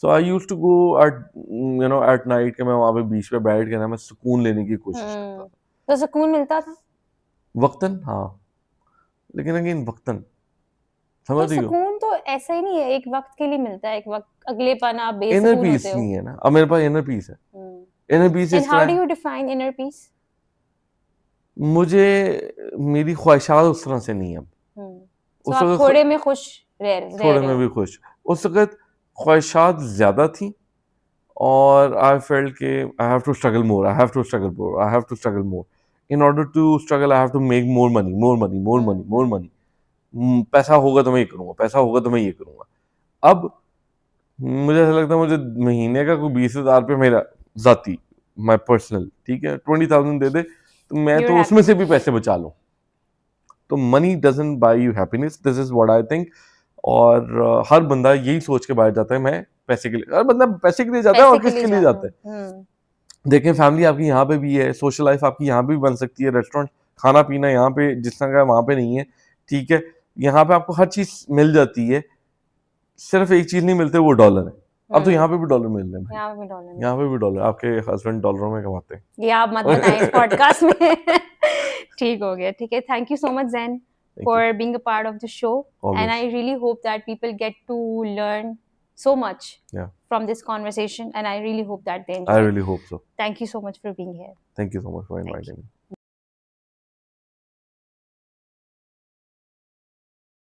Speaker 1: So I used to go at night, के मैं वहाँ पे बीच पे बैठ के ना मैं सुकून लेने की कोशिश करता था।
Speaker 2: तो सुकून मिलता था
Speaker 1: वक्तन, हाँ, लेकिन अगेन वक्तन, समझ रही हो?
Speaker 2: सुकून तो ऐसा ही नहीं है, एक वक्त के लिए मिलता है, एक वक्त अगले पल आप बेसुकून
Speaker 1: इनर
Speaker 2: होते हो।
Speaker 1: पीस नहीं है ना, अब मेरे पास इनर पीस है। इनर पीस इस तरह,
Speaker 2: how do you define inner peace?
Speaker 1: मुझे मेरी ख्वाहिशात उस तरह से नहीं है अब।
Speaker 2: उस वक्त थोड़े में खुश रह रहे,
Speaker 1: थोड़े में भी खुश। उस वक्त ख्वाहिशात ज्यादा थी और आई फेल्ट के I have to struggle more, I have to struggle more, I have to struggle more. In order to struggle I have to make more money, more money, more money, more money. पैसा होगा तो मैं ये करूंगा, पैसा होगा तो मैं ये करूंगा। अब मुझे ऐसा लगता है मुझे महीने का कोई 20,000 रुपये मेरा जाती, माई पर्सनल, ठीक है, 20,000 दे दे तो मैं तो उसमें से भी पैसे बचा लूं। तो money doesn't buy you happiness, this is what I think. और हर बंदा यही सोच के बाहर जाता है, मैं पैसे के लिए, हर बंदा पैसे के लिए जाता है और किसके लिए जाता है। देखें, फैमिली आपकी यहाँ पे भी है, सोशल लाइफ आपकी यहाँ पे भी बन सकती है, रेस्टोरेंट, खाना पीना यहाँ पे जिस तरह का वहाँ पे नहीं है। ठीक है, यहाँ पे आपको हर चीज मिल जाती है, सिर्फ एक चीज नहीं मिलती, वो डॉलर है। अब तो यहाँ पे भी डॉलर मिल रहे हैं, यहाँ पे भी डॉलर, आपके हस्बैंड डॉलरों में कमाते हैं।
Speaker 2: ये आप मत बताएं इस पॉडकास्ट में। ठीक हो गया, ठीक है। Thank you so much Zain for being a part of the show, and I really hope that people get to learn so much from this conversation, and I really hope that they enjoy.
Speaker 1: I really hope so.
Speaker 2: Thank you so much for being here.
Speaker 1: Thank you so much for inviting me.